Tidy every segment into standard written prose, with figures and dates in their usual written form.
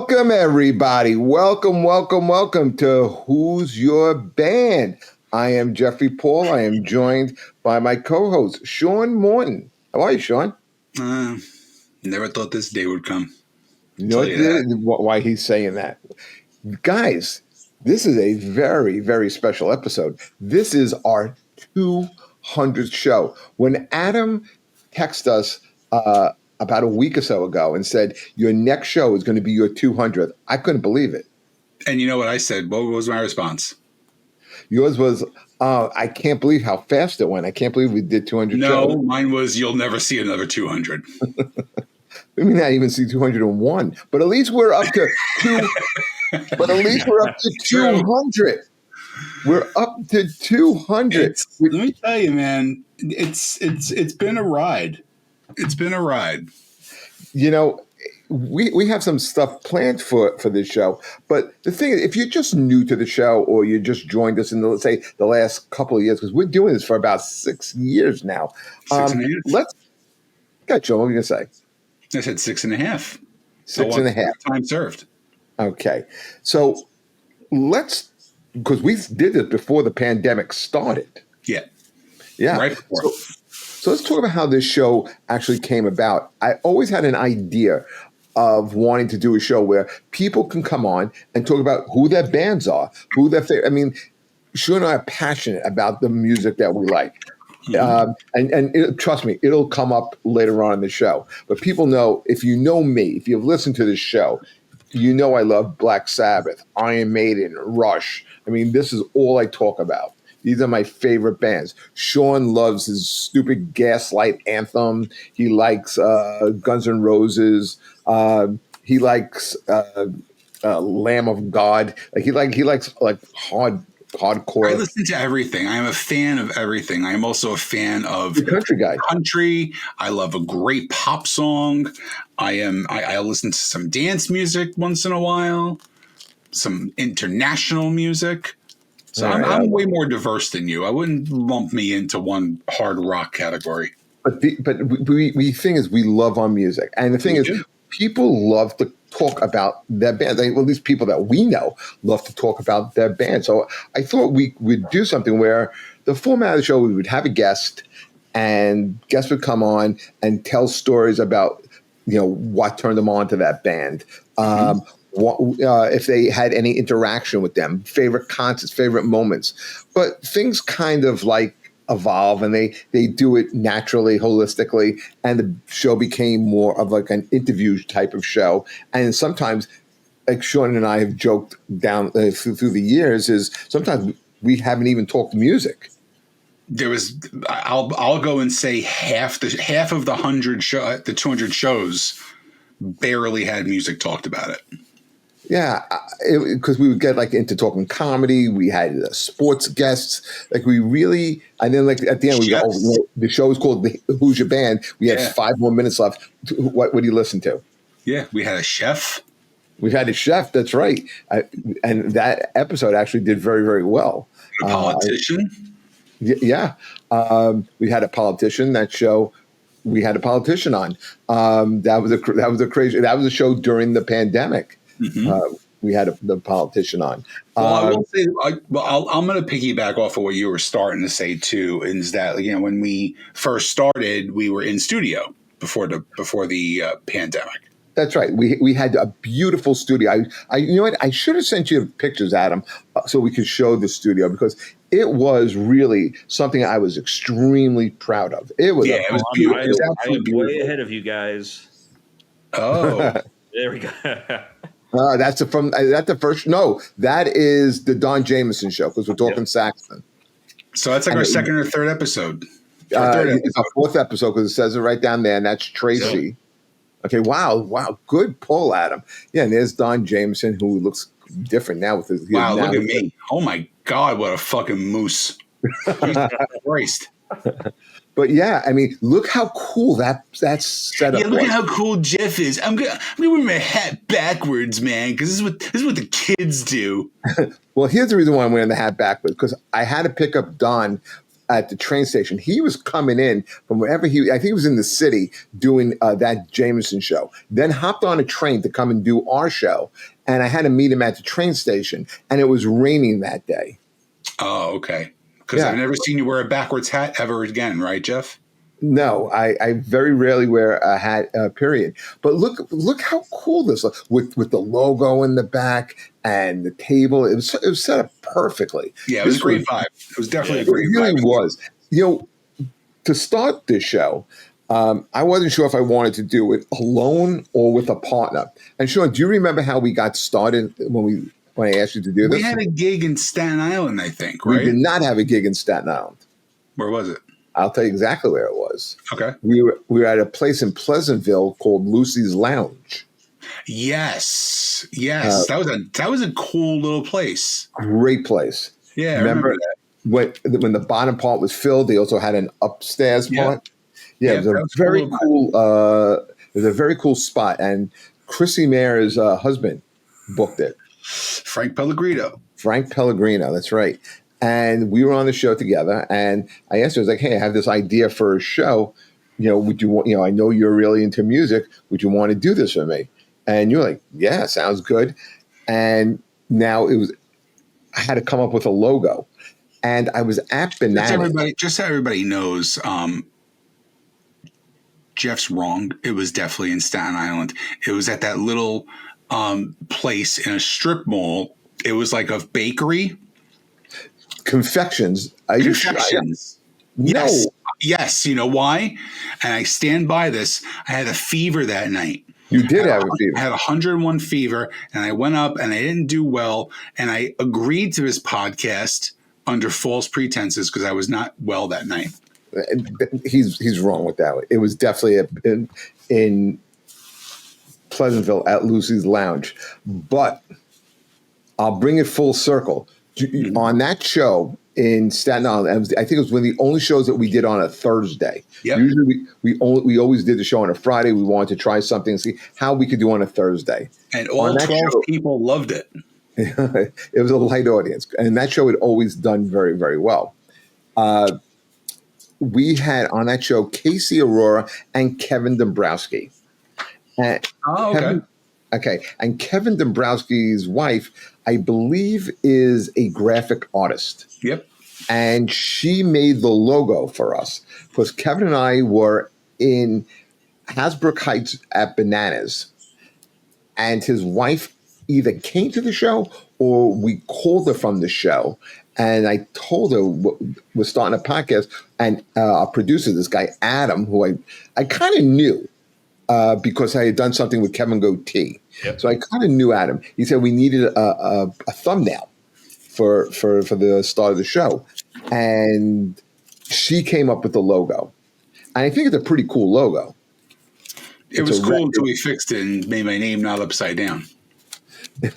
Welcome, everybody. Welcome to Who's Your Band? I am Jeffrey Paul. I am joined by my co-host, Sean Morton. How are you, Sean? Never thought this day would come. You know why he's saying that? Guys, this is a very, very special episode. This is our 200th show. When Adam texted us about a week or so ago and said, your next show is going to be your 200th, I couldn't believe it. And you know what I said? What was my response? Yours was, I can't believe how fast it went. I can't believe we did 200 shows. No, mine was, you'll never see another 200. We may not even see 201, but at least we're up to two. But at least we're up to 200. We're up to 200. Let me tell you, man, it's been a ride. It's been a ride. You know, we have some stuff planned for this show, but the thing is, if you're just new to the show or you just joined us in let's say the last couple of years, because we're doing this for about 6 years now. 6.5. Got you. What were you gonna say? I said 6.5. 6.5. Time served. Okay, so because we did this before the pandemic started. Yeah. Right before. So let's talk about how this show actually came about. I always had an idea of wanting to do a show where people can come on and talk about who their bands are, who their favorite. I mean, Sean and I are passionate about the music that we like. Trust me, it'll come up later on in the show. But people know, if you know me, if you've listened to this show, you know I love Black Sabbath, Iron Maiden, Rush. I mean, this is all I talk about. These are my favorite bands. Sean loves his stupid Gaslight Anthem. He likes Guns N' Roses. He likes Lamb of God. He likes hardcore. I listen to everything. I am a fan of everything. I am also a fan of the country guy. Country. I love a great pop song. I listen to some dance music once in a while, some international music. So I'm way more diverse than you. I wouldn't lump me into one hard rock category. But the thing is, we love our music, and the thing is, people love to talk about their bands. Well, at least people that we know love to talk about their band. So I thought we would do something where the format of the show, we would have a guest, and guests would come on and tell stories about what turned them on to that band. If they had any interaction with them, favorite concerts, favorite moments. But things kind of evolve, and they do it naturally, holistically, and the show became more of an interview type of show. And sometimes, like Sean and I have joked down through the years, is sometimes we haven't even talked music. I'll go and say half of the 200 shows barely had music talked about it. Yeah, because we would get into talking comedy. We had sports guests. We really, and then at the end we go, the show is called Who's Your Band? We had 5 more minutes left. What do you listen to? Yeah, we had a chef. We had a chef. That's right, and that episode actually did very, very well. A politician. Yeah, we had a politician. That show. We had a politician on. That was a show during the pandemic. Mm-hmm. We had the politician on. Well, I will say, I'm going to piggyback off of what you were starting to say too. Is that when we first started, we were in studio before the pandemic. That's right. We had a beautiful studio. You know what? I should have sent you pictures, Adam, so we could show the studio, because it was really something I was extremely proud of. It was beautiful. I am way ahead of you guys. Oh, there we go. That's the first. No, that is the Don Jamieson show, because we're talking Saxon. So that's our second or third episode. It's our fourth episode, because it says it right down there, and that's Tracy. Yep. Okay, wow, good pull, Adam. Yeah, and there's Don Jamieson, who looks different now with his. Wow, look at me! Oh my God, what a fucking moose! Jesus Christ! But yeah, I mean, look how cool that's set up. Yeah, look at how cool Jeff is. I'm gonna wear my hat backwards, man, because this is what the kids do. Well, here's the reason why I'm wearing the hat backwards, because I had to pick up Don at the train station. He was coming in from wherever I think he was in the city doing that Jamieson show. Then hopped on a train to come and do our show. And I had to meet him at the train station. And it was raining that day. Oh, okay. Because I've never seen you wear a backwards hat ever again, right, Jeff? No, I very rarely wear a hat, period. But look how cool this looks with the logo in the back and the table. It was set up perfectly. Yeah, it was a great vibe. It was definitely a great vibe. It really was. To start this show, I wasn't sure if I wanted to do it alone or with a partner. And Sean, do you remember how we got started when I asked you to do this? We had a gig in Staten Island, I think, right? We did not have a gig in Staten Island. Where was it? I'll tell you exactly where it was. Okay. We were at a place in Pleasantville called Lucy's Lounge. Yes. That was a cool little place. Great place. Yeah, I remember that. When the bottom part was filled, they also had an upstairs part. Yeah, it was a very cool. It was a very cool spot, and Chrissy Mayer's husband booked it. Frank Pellegrino, that's right. And we were on the show together, and I asked her, I was like, "Hey, I have this idea for a show. Would you want? I know you're really into music. Would you want to do this for me?" And you're like, "Yeah, sounds good." And now I had to come up with a logo, and I was at Bananas. Just so everybody knows, Jeff's wrong. It was definitely in Staten Island. It was at that little place in a strip mall. It was like a bakery. Confections. Are you sure? Yes. You know why? And I stand by this. I had a fever that night. You did have a fever. I had 101 fever, and I went up and I didn't do well. And I agreed to this podcast under false pretenses because I was not well that night. He's wrong with that. It was definitely in Pleasantville at Lucy's Lounge. But I'll bring it full circle. On that show in Staten Island, I think it was one of the only shows that we did on a Thursday. Yep. Usually we always did the show on a Friday. We wanted to try something and see how we could do on a Thursday. And all 12 people loved it. It was a light audience. And that show had always done very, very well. We had on that show Casey Aurora and Kevin Dombrowski. Okay. And Kevin Dombrowski's wife, I believe, is a graphic artist. Yep. And she made the logo for us because Kevin and I were in Hasbrook Heights at Bananas. And his wife either came to the show or we called her from the show. And I told her we're starting a podcast. And our producer, this guy, Adam, who I kind of knew because I had done something with Kevin Goatee. Yep. So I kind of knew Adam. He said we needed a thumbnail for the start of the show. And she came up with the logo. And I think it's a pretty cool logo. It was cool until we fixed it and made my name not upside down. You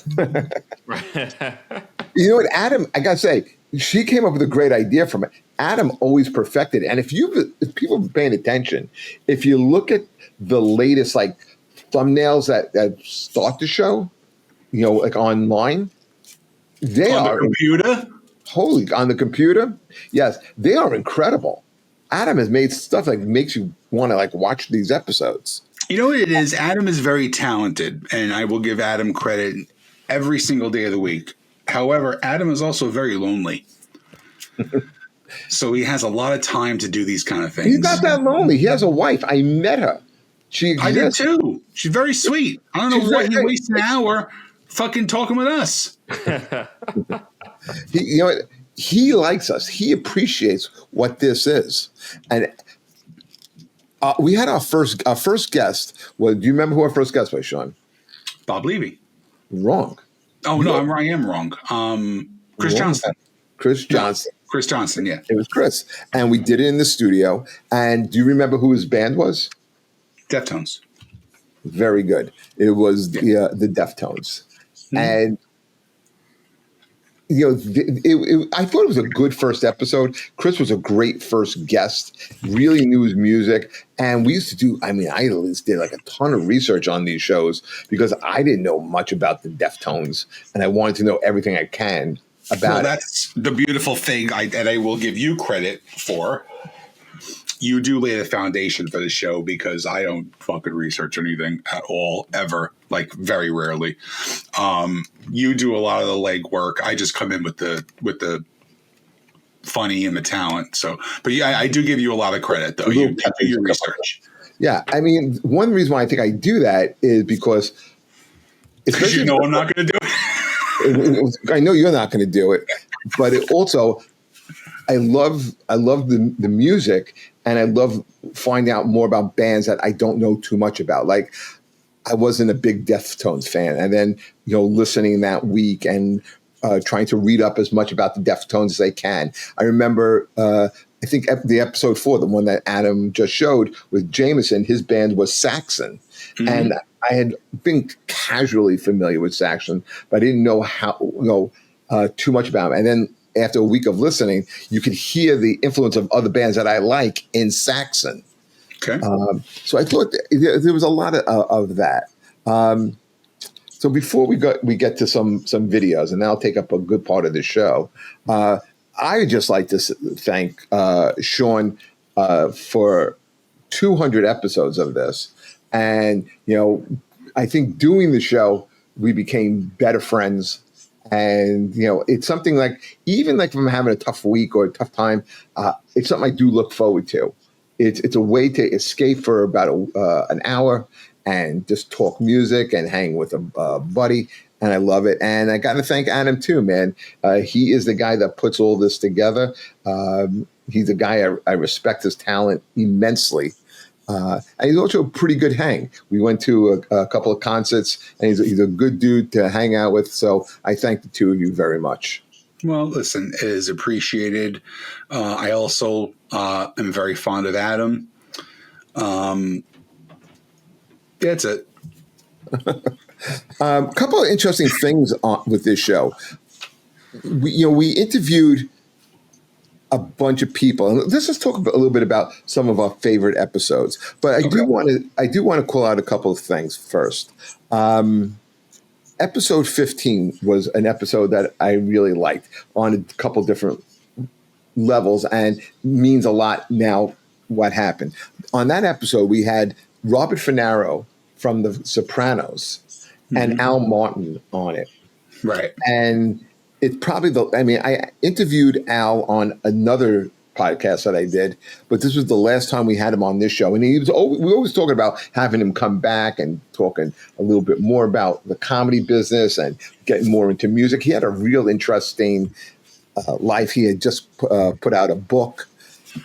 know what, Adam, I got to say, she came up with a great idea from it. Adam always perfected it. And if people have been paying attention, if you look at the latest thumbnails that start the show, like online, they on are the computer. On the computer, yes, they are incredible. Adam has made stuff that makes you want to watch these episodes. You know what it is? Adam is very talented, and I will give Adam credit every single day of the week. However, Adam is also very lonely. So he has a lot of time to do these kind of things. He's not that lonely. He has a wife. I met her. She exists. I did too. She's very sweet. I don't know why he wastes an hour fucking talking with us. He likes us. He appreciates what this is. And we had our first guest. Well, do you remember who our first guest was, Sean? Bob Levy. Wrong. Oh, no, I am wrong. Chris Johnson. Chris Johnson. Chris Johnson, yeah. It was Chris. And we did it in the studio. And do you remember who his band was? Deftones. Very good. It was the Deftones. Mm-hmm. And I thought it was a good first episode. Chris was a great first guest, really knew his music. And we used to do, I at least did a ton of research on these shows because I didn't know much about the Deftones and I wanted to know everything I can about it. That's the beautiful thing, and I will give you credit for. You do lay the foundation for the show because I don't fucking research anything at all, ever, like very rarely. You do a lot of the legwork. I just come in with the funny and the talent. So, but yeah, I do give you a lot of credit though. You do your research. Yeah, I mean, one reason why I think I do that is because you know I'm not going to do it. I know you're not going to do it, but it also, I love the music, and I love finding out more about bands that I don't know too much about. Like, I wasn't a big Deftones fan, and then listening that week and trying to read up as much about the Deftones as I can. I remember, I think the episode 4, the one that Adam just showed with Jamieson, his band was Saxon, and I had been casually familiar with Saxon, but I didn't know too much about them. And then after a week of listening, you could hear the influence of other bands that I like in Saxon. Okay. So I thought there was a lot of that. So before we get to some videos, and that'll take up a good part of the show, I just like to thank Sean for 200 episodes of this. And, I think doing the show, we became better friends. And, it's something like, even like if I'm having a tough week or a tough time, it's something I do look forward to. It's a way to escape for about an hour and just talk music and hang with a buddy. And I love it. And I got to thank Adam too, man. He is the guy that puts all this together. He's a guy I respect his talent immensely. And he's also a pretty good hang. We went to a couple of concerts, and he's a good dude to hang out with. So I thank the two of you very much. Well, listen, it is appreciated. I also am very fond of Adam. That's it. A couple of interesting things with this show. We interviewed a bunch of people, and let's just talk a little bit about some of our favorite episodes. But I do want to call out a couple of things first. Episode 15 was an episode that I really liked on a couple different levels, and means a lot now. What happened on that episode? We had Robert Finaro from The Sopranos and Al Martin on it, right? And it's probably I interviewed Al on another podcast that I did, but this was the last time we had him on this show. And we always talking about having him come back and talking a little bit more about the comedy business and getting more into music. He had a real interesting life. He had just put out a book,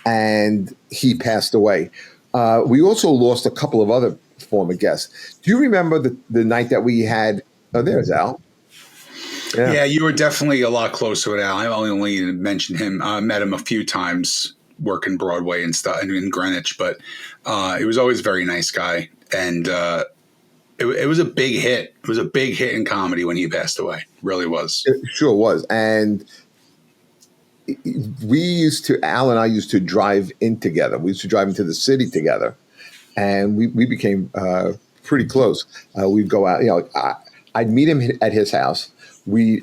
and he passed away. We also lost a couple of other former guests. Do you remember the night that we had? Oh, there's Al. Yeah, you were definitely a lot closer with Al. I only mentioned him. I met him a few times working Broadway and stuff in Greenwich, but he was always a very nice guy. And it was a big hit. It was a big hit in comedy when he passed away. It really was. It sure was. And Al and I used to drive in together. We used to drive into the city together. And we became pretty close. We'd go out, I'd meet him at his house.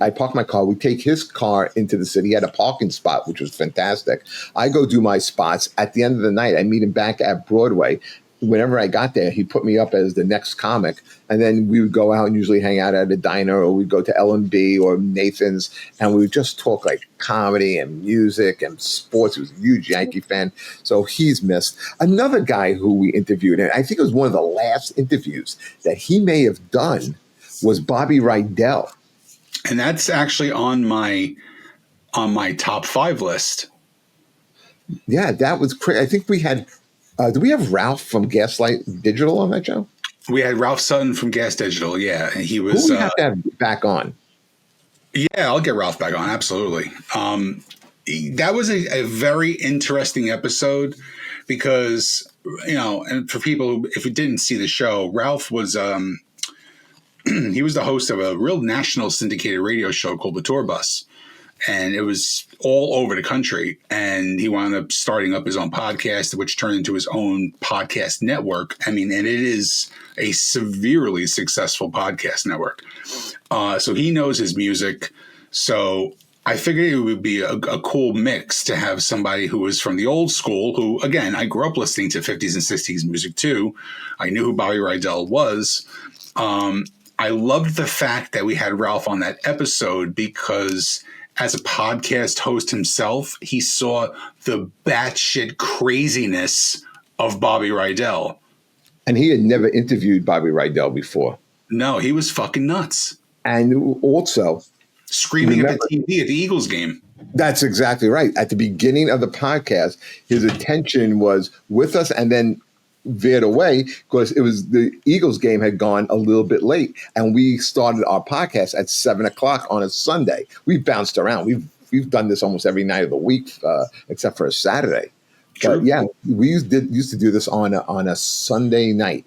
I park my car. We take his car into the city. He had a parking spot, which was fantastic. I go do my spots. At the end of the night, I meet him back at Broadway. Whenever I got there, he put me up as the next comic. And then we would go out and usually hang out at a diner, or we'd go to L&B or Nathan's, and we would just talk like comedy and music and sports. He was a huge Yankee fan. So he's missed. Another guy who we interviewed, and I think it was one of the last interviews that he may have done, was Bobby Rydell. And that's actually on my top 5 list. Yeah, that was crazy. I think we had. Do we have Ralph from Gaslight Digital on that show? We had Ralph Sutton from Gas Digital. Yeah, and he was. Who do we have to have back on? Yeah, I'll get Ralph back on. Absolutely. That was a very interesting episode because and for people if you didn't see the show, Ralph was. He was the host of a real national syndicated radio show called The Tour Bus. And it was all over the country. And he wound up starting up his own podcast, which turned into his own podcast network. I mean, and it is a severely successful podcast network. So he knows his music. So I figured it would be a cool mix to have somebody who was from the old school, who, again, I grew up listening to 50s and 60s music too. I knew who Bobby Rydell was. I loved the fact that we had Ralph on that episode because as a podcast host himself, he saw the batshit craziness of Bobby Rydell. And he had never interviewed Bobby Rydell before. No, he was fucking nuts. And also screaming at the TV at the Eagles game. That's exactly right. At the beginning of the podcast, his attention was with us and then veered away because it was the Eagles game had gone a little bit late, and we started our podcast at 7:00 on a Sunday. We bounced around. We've done this almost every night of the week, except for a Saturday. True. But yeah, we used to do this on a Sunday night,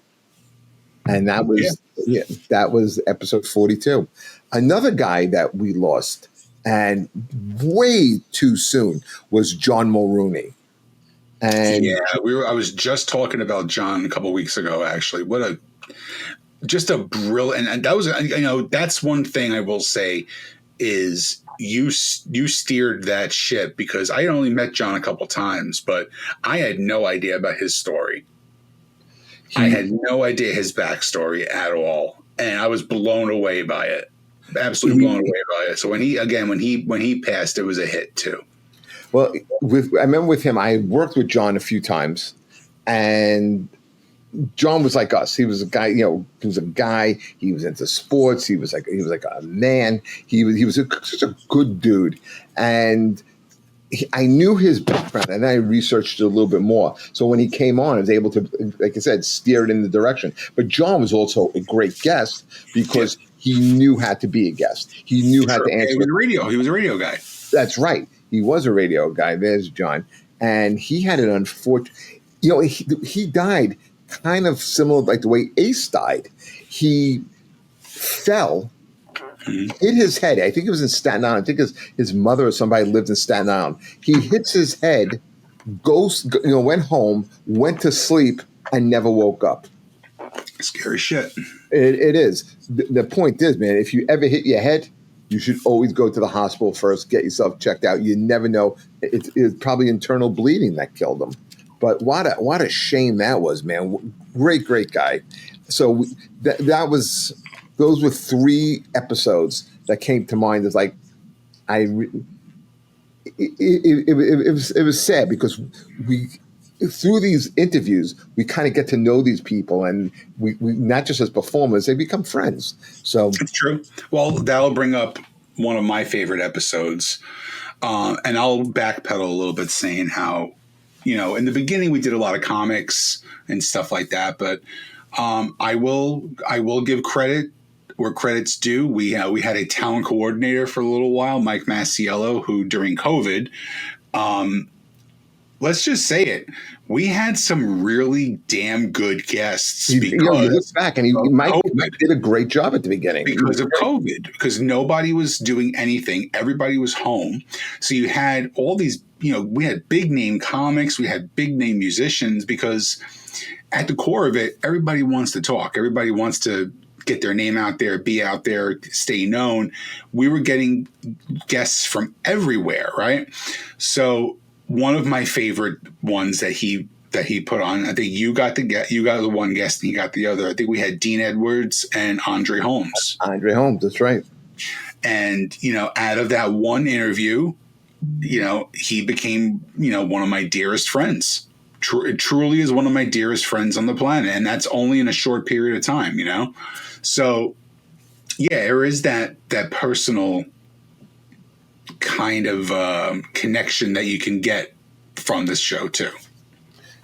and that was episode 42. Another guy that we lost, and way too soon, was John Mulrooney. And I was just talking about John a couple of weeks ago. Actually, just a brilliant, and that was, that's one thing I will say is you steered that ship, because I only met John a couple times, but I had no idea about his story. I had no idea his backstory at all, and I was blown away by it. Absolutely blown away by it. So when he passed, it was a hit too. Well, I remember with him, I worked with John a few times, and John was like us. He was a guy, he was a guy. He was into sports. He was like a man. He was such a good dude, and I knew his background, and I researched it a little bit more. So when he came on, I was able to, like I said, steer it in the direction. But John was also a great guest because he knew how to be a guest. He knew how to answer. He was a radio guy. That's right. He was a radio guy. There's John. And he had an unfortunate, he died kind of similar like the way Ace died. He fell, hit his head. I think it was in Staten Island. I think his mother or somebody lived in Staten Island. He hits his head, went home, went to sleep, and never woke up. Scary shit. It is. The point is, man, if you ever hit your head, you should always go to the hospital first, get yourself checked out. You never know. It's probably internal bleeding that killed him. But what a shame that was, man. Great guy. So those were 3 episodes that came to mind as like, it was sad because through these interviews, we kind of get to know these people, and we not just as performers, they become friends. So it's true. Well, that'll bring up one of my favorite episodes. And I'll backpedal a little bit saying how, in the beginning we did a lot of comics and stuff like that, but I will give credit where credit's due. We had a talent coordinator for a little while, Mike Masiello, who during COVID, let's just say it, we had some really damn good guests. You look back, and Mike did a great job at the beginning because of COVID, because nobody was doing anything. Everybody was home. So you had all these, we had big name comics, we had big name musicians, because at the core of it, everybody wants to talk. Everybody wants to get their name out there, be out there, stay known. We were getting guests from everywhere, right? So one of my favorite ones that he put on, I think you got the one guest and he got the other. I think we had Dean Edwards and Andre Holmes. Andre Holmes, that's right. And, out of that one interview, he became, one of my dearest friends. Truly is one of my dearest friends on the planet. And that's only in a short period of time, So, yeah, there is that personal kind of connection that you can get from this show too.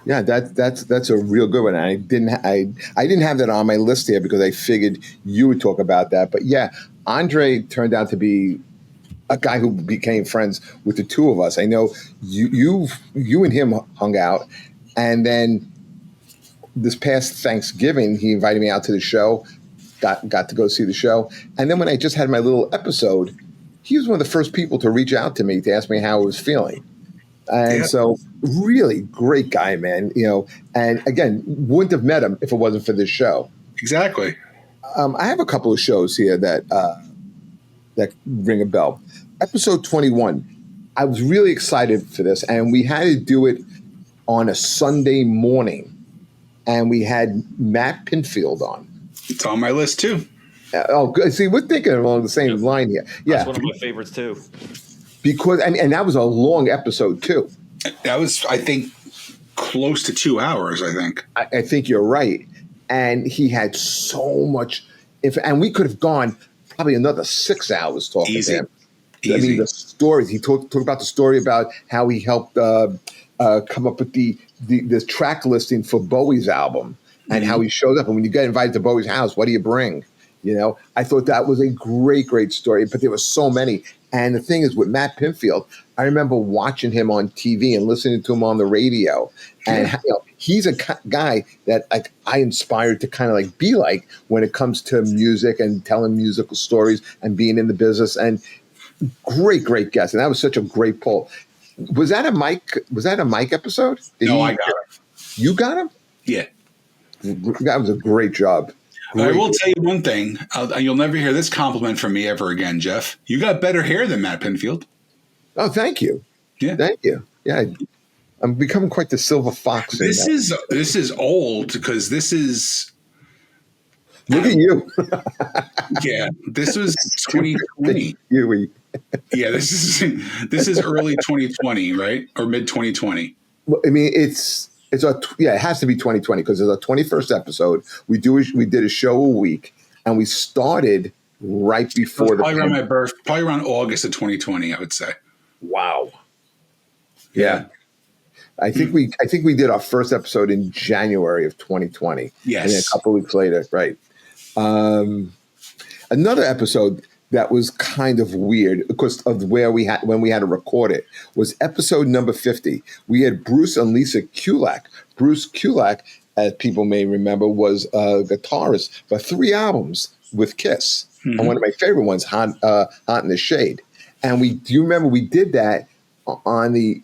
Yeah, that's a real good one. I didn't have that on my list here because I figured you would talk about that. But yeah, Andre turned out to be a guy who became friends with the two of us. I know you and him hung out, and then this past Thanksgiving he invited me out to the show. Got to go see the show, and then when I just had my little episode, he was one of the first people to reach out to me to ask me how I was feeling. And so really great guy, man, and again, wouldn't have met him if it wasn't for this show. Exactly. I have a couple of shows here that ring a bell. episode 21. I was really excited for this, and we had to do it on a Sunday morning, and we had Matt Pinfield on. It's on my list too. Oh, good. See, we're thinking along the same line here. Yeah, that's one of my favorites too. Because and that was a long episode too. That was, I think, close to 2 hours. I think. I think you're right, and he had so much. And we could have gone probably another 6 hours talking to him. Easy. I mean, the stories he talked about the story about how he helped come up with the track listing for Bowie's album and how he showed up. And when you get invited to Bowie's house, what do you bring? You know, I thought that was a great story, but there were so many. And the thing is, with Matt Pinfield, I remember watching him on TV and listening to him on the radio. And he's a guy that I inspired to kind of like be like when it comes to music and telling musical stories and being in the business. And great guest. And that was such a great poll. Was that a Mike episode? I got him. You got him? Yeah. That was a great job. I will tell you one thing. You'll never hear this compliment from me ever again, Jeff. You got better hair than Matt Pinfield. Oh, thank you. Yeah. Thank you. Yeah. I'm becoming quite the silver fox. This is old because this is. Look at you. Yeah. This was 2020. Yeah. This is early 2020, right? Or mid 2020. Well, I mean, it has to be 2020 because it's our 21st episode. We did a show a week, and we started right before probably around my birth, probably around August of 2020, I would say. Wow. Yeah. I think we did our first episode in January of 2020. Yes. And then a couple of weeks later, right. Another episode that was kind of weird because of when we had to record it was episode number 50. We had Bruce and Lisa Kulick. Bruce Kulick, as people may remember, was a guitarist for 3 albums with Kiss. Mm-hmm. And one of my favorite ones, Hot in the Shade. And do you remember we did that on the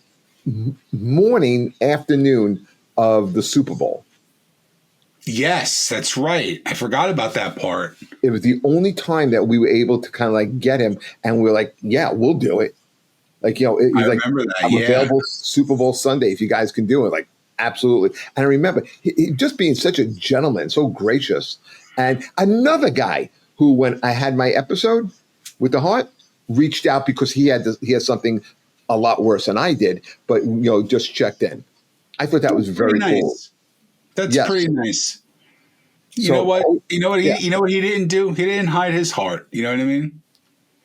afternoon of the Super Bowl? Yes, that's right. I forgot about that part. It was the only time that we were able to kind of like get him, and we were like, "Yeah, we'll do it." Like, he's I like, remember that. "I'm available Super Bowl Sunday if you guys can do it." Like, absolutely. And I remember he just being such a gentleman, so gracious. And another guy who, when I had my episode with the heart, reached out because he had something a lot worse than I did, but just checked in. I thought that was very nice. cool. That's pretty nice. You know what? You know what he didn't do? He didn't hide his heart. You know what I mean?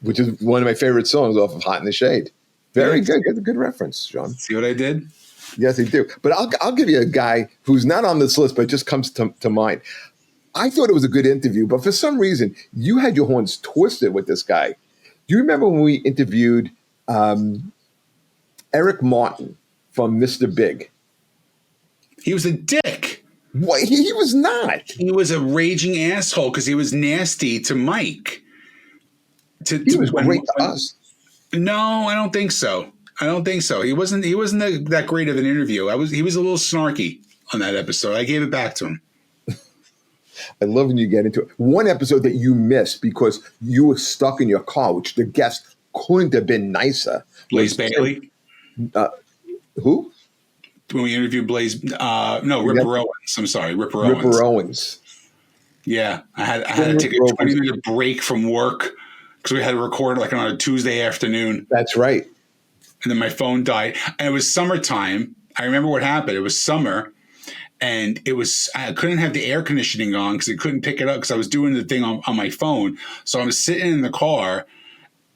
Which is one of my favorite songs off of Hot in the Shade. Very good. Good reference, Sean. See what I did? Yes, I do. But I'll give you a guy who's not on this list, but just comes to mind. I thought it was a good interview, but for some reason, you had your horns twisted with this guy. Do you remember when we interviewed Eric Martin from Mr. Big? He was a dick. What? He was not. He was a raging asshole because he was nasty to Mike. He was great to us. No, I don't think so. He wasn't that great of an interview. He was a little snarky on that episode. I gave it back to him. I love when you get into it. One episode that you missed because you were stuck in your car, which the guest couldn't have been nicer. Blaze Bailey. Who? When we interviewed Blaze, Ripper Owens. I'm sorry, Ripper Owens. Ripper Owens. Yeah, I had to take a 20-minute break from work because we had to record like on a Tuesday afternoon. That's right. And then my phone died, and it was summertime. I remember what happened. It was summer, and I couldn't have the air conditioning on because it couldn't pick it up because I was doing the thing on my phone. So I was sitting in the car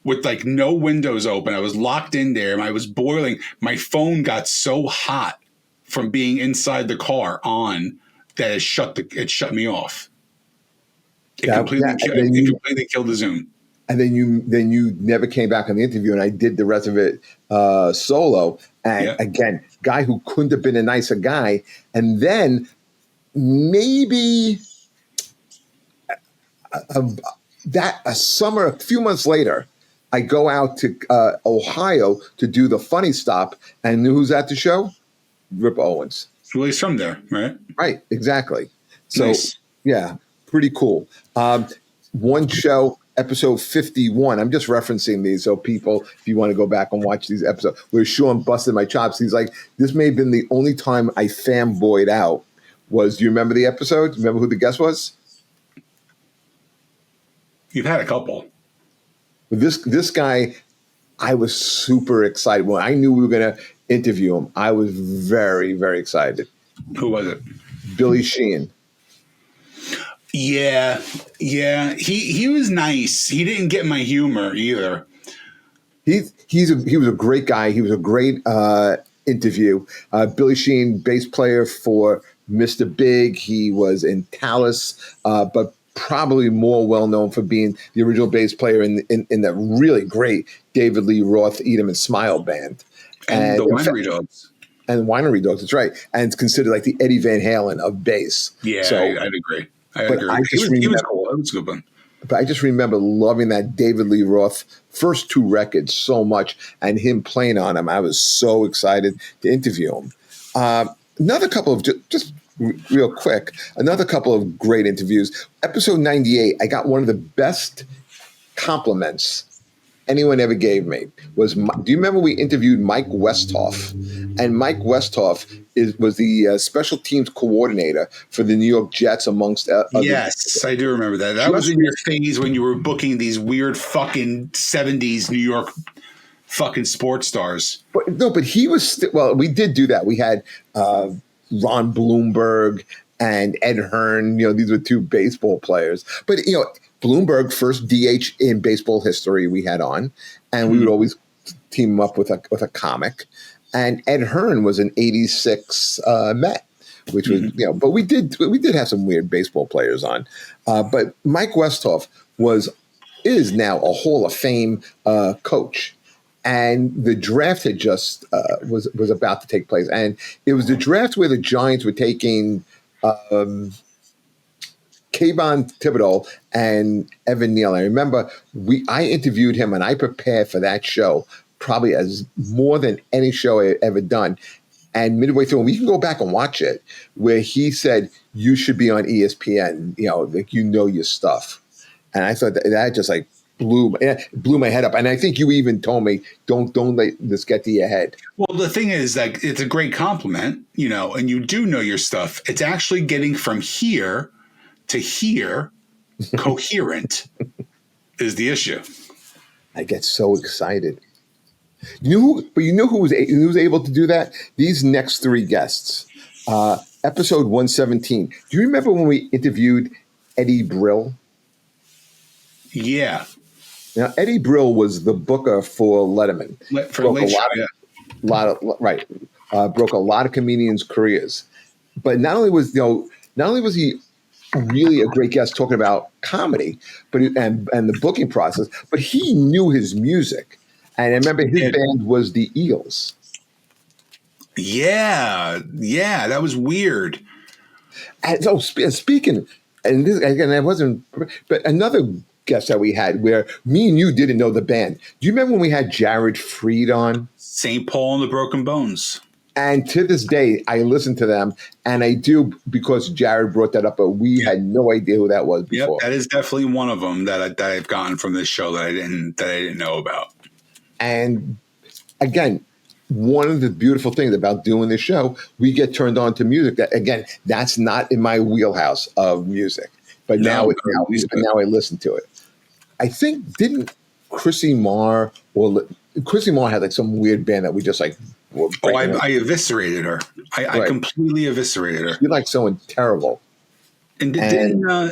with like no windows open. I was locked in there. I was boiling. My phone got so hot from being inside the car that it shut me off. It completely killed the Zoom. And then you never came back on the interview, and I did the rest of it solo. And again, guy who couldn't have been a nicer guy. And then maybe a summer, a few months later, I go out to Ohio to do the Funny Stop, and who's at the show? Rip Owens. Well, he's from there, right? Right, exactly. So, nice. Yeah, pretty cool. One show, episode 51. I'm just referencing these so people, if you want to go back and watch these episodes, where Sean busted my chops. He's like, this may have been the only time I fanboyed out. Do you remember the episode? Do you remember who the guest was? You've had a couple. This guy, I was super excited. When I knew we were going to interview him, I was very, very excited. Who was it? Billy Sheehan. Yeah. He was nice. He didn't get my humor either. He was a great guy. He was a great interview. Billy Sheehan, bass player for Mr. Big. He was in Talus, but probably more well known for being the original bass player in that really great David Lee Roth Eat 'Em and Smile band. And the Winery Dogs. And Winery Dogs, that's right. And it's considered like the Eddie Van Halen of bass. Yeah, so, I'd agree. He was cool. That was a good one. But I just remember loving that David Lee Roth first two records so much, and him playing on them. I was so excited to interview him. Another couple of, just real quick, another couple of great interviews. Episode 98, I got one of the best compliments anyone ever gave me. Do you remember we interviewed Mike Westhoff? And Mike Westhoff was the special teams coordinator for the New York Jets, amongst yes, I do remember that. That was in your phase when you were booking these weird fucking 70s New York fucking sports stars. But he was we did do that. We had Ron Bloomberg and Ed Hearn. These were two baseball players. But Bloomberg, first DH in baseball history, we had on, and we would always team him up with a comic. And Ed Hearn was an '86 Met, which was But we did have some weird baseball players on. But Mike Westhoff is now a Hall of Fame coach. And the draft had just was about to take place, and it was the draft where the Giants were taking Kayvon Thibodeau and Evan Neal. I remember I interviewed him, and I prepared for that show probably as more than any show I had ever done. And midway through, and we can go back and watch it, where he said, "You should be on ESPN. Your stuff." And I thought that just like blew my head up. And I think you even told me, don't let this get to your head. Well, the thing is, like, it's a great compliment, and you do know your stuff. It's actually getting from here to here coherent is the issue. I get so excited. You know who was able to do that? These next three guests. Episode 117. Do you remember when we interviewed Eddie Brill? Yeah. Now, Eddie Brill was the booker for Letterman. Broke a lot of comedians' careers. But not only was he really a great guest talking about comedy, and the booking process, but he knew his music. And I remember his band was the Eagles. Yeah, that was weird. And so speaking, and this again, I wasn't, but another guest that we had where me and you didn't know the band. Do you remember when we had Jared Freid on? St. Paul and the Broken Bones. And to this day, I listen to them, and I do because Jared brought that up, but we had no idea who that was before. Yep, that is definitely one of them that I've gotten from this show that I didn't know about. And again, one of the beautiful things about doing this show, we get turned on to music. That's not in my wheelhouse of music, but now I listen to it. I think didn't Chrissy Marr had like some weird band that we just like. I eviscerated her. I completely eviscerated her. You're like someone terrible. And no,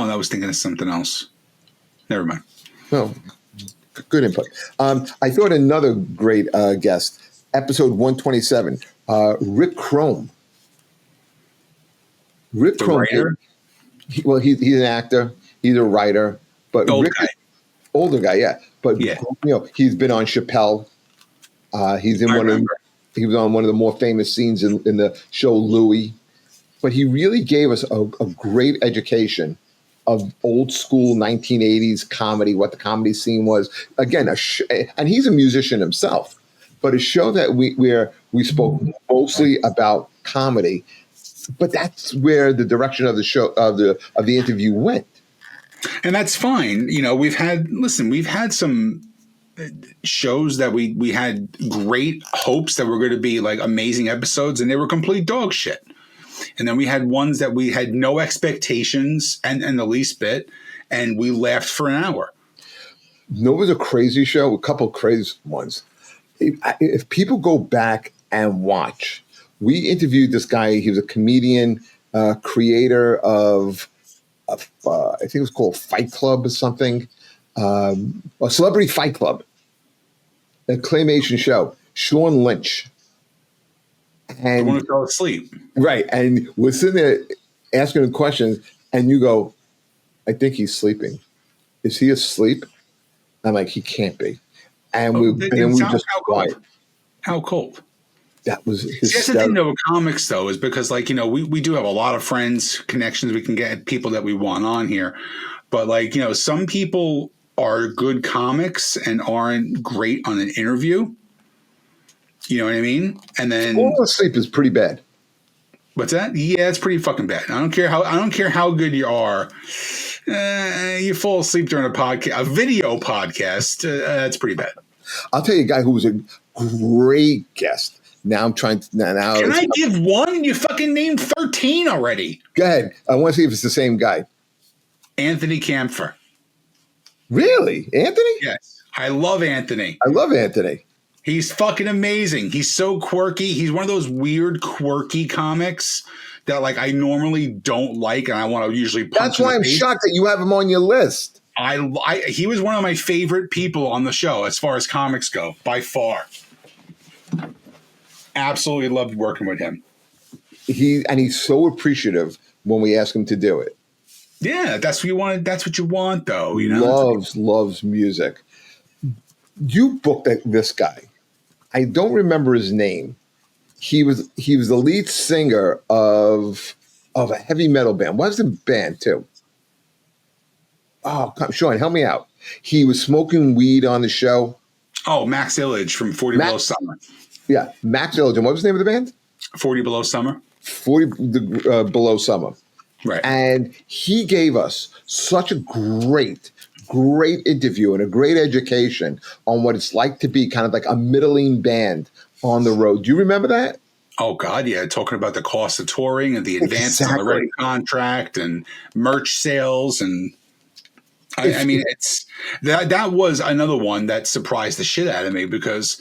I was thinking of something else. Never mind. No. Good input. I thought another great guest, episode 127, Rick Chrome. Rick Chrome. He's an actor. He's a writer. But older guy, yeah. But he's been on Chappelle. He was on one of the more famous scenes in the show Louie. But he really gave us a great education of old school 1980s comedy, what the comedy scene was. Again, and he's a musician himself, but a show that where we spoke mostly about comedy, but that's where the direction of the show of the interview went. And that's fine. We've had some shows that we had great hopes that were going to be like amazing episodes, and they were complete dog shit. And then we had ones that we had no expectations and the least bit, and we laughed for an hour. No, it was a crazy show, a couple of crazy ones. If people go back and watch, we interviewed this guy. He was a comedian, creator of I think it was called Fight Club or something, a Celebrity Fight Club, a claymation show, Sean Lynch. And the one who fell asleep. Right. And we're sitting there asking him questions, and you go, I think he's sleeping. Is he asleep? I'm like, he can't be. And then we just quiet. How cold? That was his. That's the thing though with comics though, is because we do have a lot of friends, connections we can get, people that we want on here. But some people are good comics and aren't great on an interview. You know what I mean? And then falling asleep is pretty bad. What's that? Yeah, it's pretty fucking bad. I don't care how good you are. You fall asleep during a video podcast. That's pretty bad. I'll tell you a guy who was a great guest. Now I'm trying to. Now can I give one? You fucking named 13 already. Go ahead. I want to see if it's the same guy. Anthony Camphor. Really, Anthony? Yes, I love Anthony. He's fucking amazing. He's so quirky. He's one of those weird, quirky comics that I normally don't like, and I want to usually punch. That's why I'm shocked that you have him on your list. He was one of my favorite people on the show as far as comics go, by far. Absolutely loved working with him. He's so appreciative when we ask him to do it. Yeah, that's what you want. That's what you want, though. Loves music. You booked this guy. I don't remember his name. He was the lead singer of a heavy metal band. What was the band too? Oh, Sean, help me out. He was smoking weed on the show. Oh, Max Illidge from 40 Below Summer. Yeah, Max Illidge. And what was the name of the band? 40 Below Summer. 40 Below Summer. Right. And he gave us such a great interview and a great education on what it's like to be kind of like a middling band on the road. Do you remember that? Oh, God, yeah. Talking about the cost of touring and the advance on the record contract and merch sales. And I mean, it's that was another one that surprised the shit out of me because,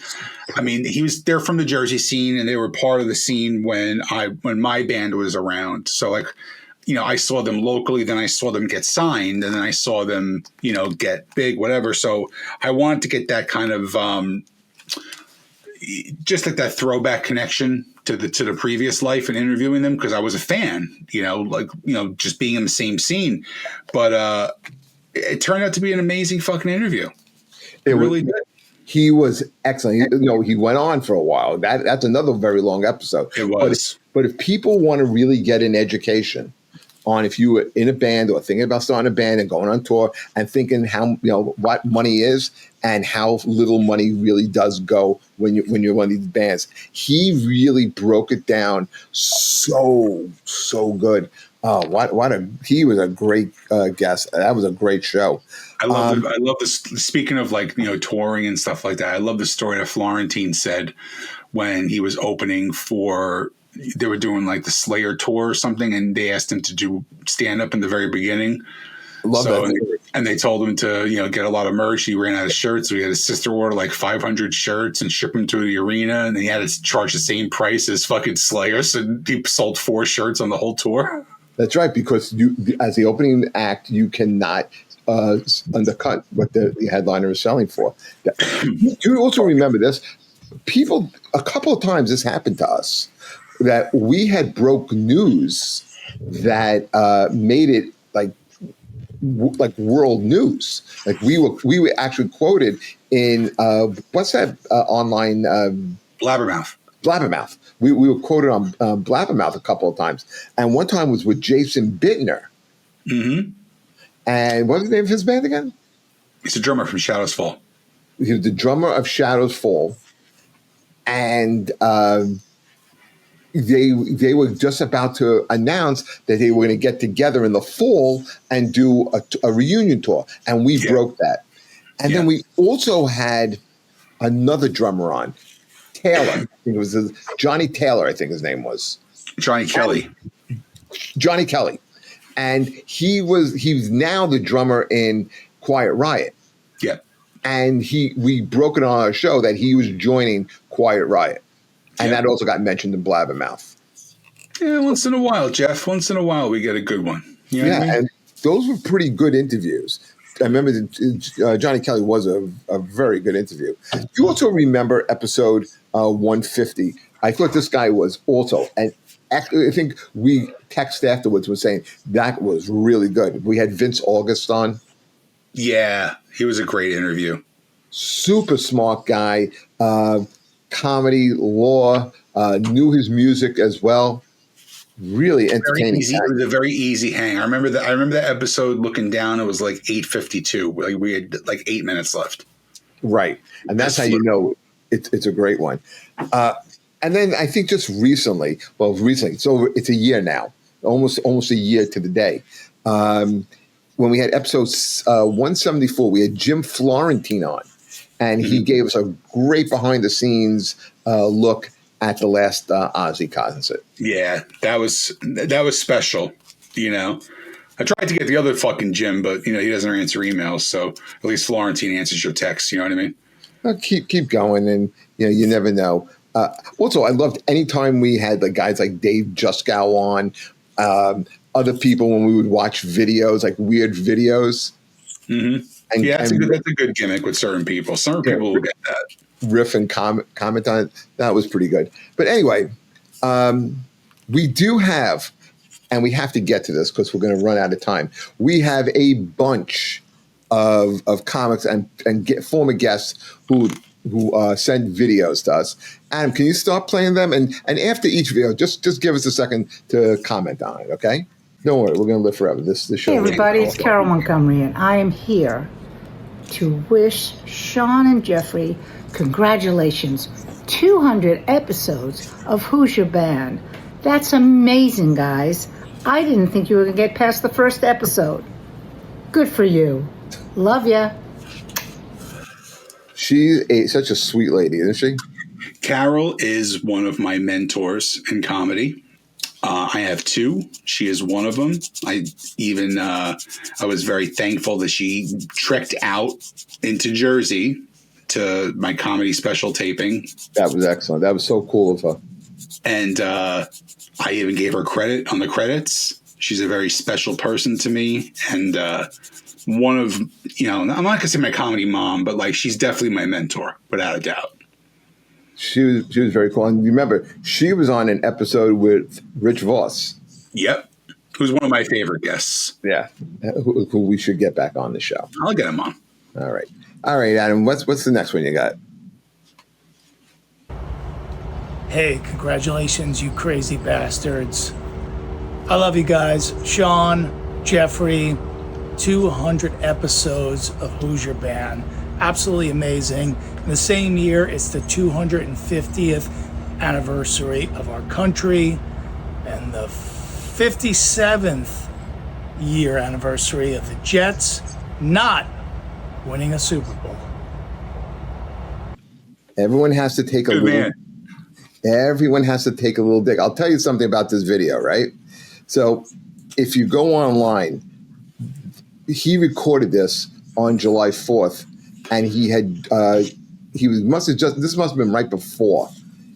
I mean, they're from the Jersey scene and they were part of the scene when my band was around. So I saw them locally, then I saw them get signed, and then I saw them, get big, whatever. So I wanted to get that kind of just like that throwback connection to the previous life and interviewing them because I was a fan, just being in the same scene. But it turned out to be an amazing fucking interview. It really did. He was excellent. He went on for a while. That's another very long episode. It was. But if people want to really get an education on if you were in a band or thinking about starting a band and going on tour and thinking how what money is and how little money really does go when you're one of these bands, he really broke it down so good. Oh, he was a great guest. That was a great show. I love this. Speaking of touring and stuff like that, I love the story that Florentine said when he was opening for. They were doing the Slayer tour or something, and they asked him to do stand up in the very beginning. Love that. And they told him to get a lot of merch. He ran out of shirts, so he had his sister order 500 shirts and ship them to the arena, and then he had to charge the same price as fucking Slayer. So he sold 4 shirts on the whole tour. That's right, because you, as the opening act, you cannot undercut what the headliner is selling for. You also remember this. People, a couple of times this happened to us, that we had broke news that made it like world news. We were actually quoted in what's that online Blabbermouth. We were quoted on Blabbermouth a couple of times, and one time was with Jason Bittner. Mm-hmm. And what was the name of his band again? He's the drummer from Shadows Fall. He was the drummer of Shadows Fall, and they were just about to announce that they were going to get together in the fall and do a reunion tour, and we broke that. And then we also had another drummer on, Taylor. I think it was Johnny Taylor. I think his name was Johnny Kelly. Johnny Kelly, and he's now the drummer in Quiet Riot. Yeah, and we broke it on our show that he was joining Quiet Riot. And that also got mentioned in Blabbermouth. Yeah, once in a while, Jeff. Once in a while, we get a good one. You know what I mean? And those were pretty good interviews. I remember Johnny Kelly was a very good interview. You also remember episode 150. I thought this guy was also, and actually, I think we texted afterwards was saying that was really good. We had Vince August on. Yeah, he was a great interview. Super smart guy. Comedy, law, knew his music as well. Really entertaining. It was a very easy hang. I remember that episode. Looking down, it was like 8:52. Like we had like 8 minutes left. Right, and that's how you know it's a great one. And then I think just recently, so it's a year now, almost a year to the day. When we had episode 174, we had Jim Florentine on. And he gave us a great behind-the-scenes look at the last Ozzy concert. Yeah, that was special. You know, I tried to get the other fucking Jim, but he doesn't answer emails. So at least Florentine answers your texts. You know what I mean? Well, keep going, and you never know. Also, I loved anytime we had the guys like Dave Juskow on, other people when we would watch videos, like weird videos. Mm-hmm. That's a good gimmick with certain people. Certain people will get that. Riff and comment on it. That was pretty good. But anyway, we do have, and we have to get to this because we're going to run out of time. We have a bunch of comics and former guests who send videos to us. Adam, can you start playing them? And after each video, just give us a second to comment on it, okay? Don't worry, we're going to live forever. This show. Hey everybody, it's Carol Montgomery, and I am here to wish Sean and Jeffrey congratulations. 200 episodes of Who's Your Band. That's amazing, guys. I didn't think you were going to get past the first episode. Good for you. Love ya. She's such a sweet lady, isn't she? Carol is one of my mentors in comedy. I have two. She is one of them. I was very thankful that she trekked out into Jersey to my comedy special taping. That was excellent. That was so cool of her. And I even gave her credit on the credits. She's a very special person to me. And one of, I'm not going to say my comedy mom, but like she's definitely my mentor, without a doubt. She was very cool. And remember, she was on an episode with Rich Voss. Yep. Who's one of my favorite guests. Yeah. Who we should get back on the show. I'll get him on. All right, Adam, what's the next one you got? Hey, congratulations, you crazy bastards. I love you guys. Sean, Jeffrey, 200 episodes of Who's Your Band. Absolutely amazing. In the same year, it's the 250th anniversary of our country and the 57th year anniversary of the Jets not winning a Super Bowl. Everyone has to take a little dig. I'll tell you something about this video, right? So if you go online, he recorded this on July 4th, and this must have been right before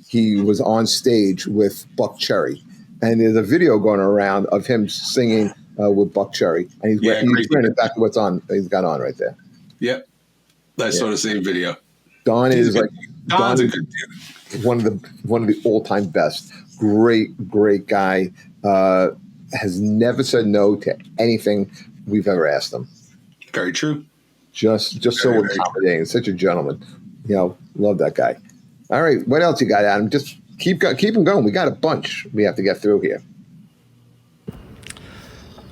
he was on stage with Buck Cherry. And there's a video going around of him singing with Buck Cherry. And he's wearing exactly what's on. He's got on right there. Yep. I saw the same video. Don's a good dude. One of the all-time best. Great guy. Has never said no to anything we've ever asked him. Very true. Just so accommodating. Such a gentleman. Love that guy. All right, what else you got, Adam? Just keep them going. We got a bunch we have to get through here.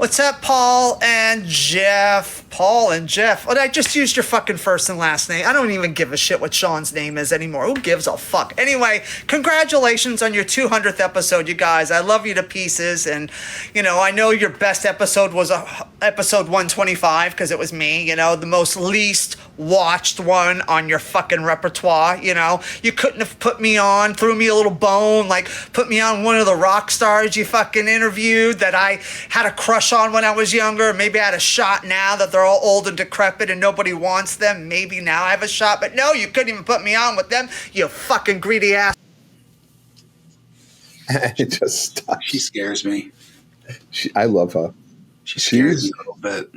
What's up, Paul and Jeff? Paul and Jeff. Oh, I just used your fucking first and last name. I don't even give a shit what Sean's name is anymore. Who gives a fuck? Anyway, congratulations on your 200th episode, you guys. I love you to pieces. And, you know, I know your best episode was episode 125 because it was me, you know, the most least watched one on your fucking repertoire, you know. You couldn't have put me on, threw me a little bone, like put me on one of the rock stars you fucking interviewed that I had a crush on when I was younger. Maybe I had a shot now that they're all old and decrepit and nobody wants them. Maybe now I have a shot, but no, you couldn't even put me on with them, you fucking greedy ass. It just stops. She scares me. I love her. She scares me a little bit.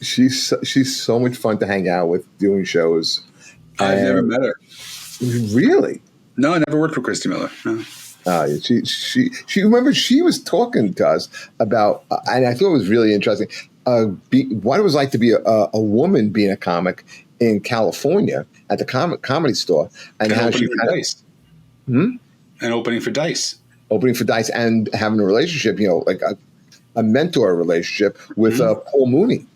She's so much fun to hang out with doing shows. I've never met her. Really? No, I never worked with Christy Miller. No. She remember she was talking to us about, and I thought it was really interesting, what it was like to be a woman being a comic in California at the comedy store, and how she had Dice. And opening for Dice. Opening for Dice and having a relationship, you know, like a mentor relationship with Paul Mooney.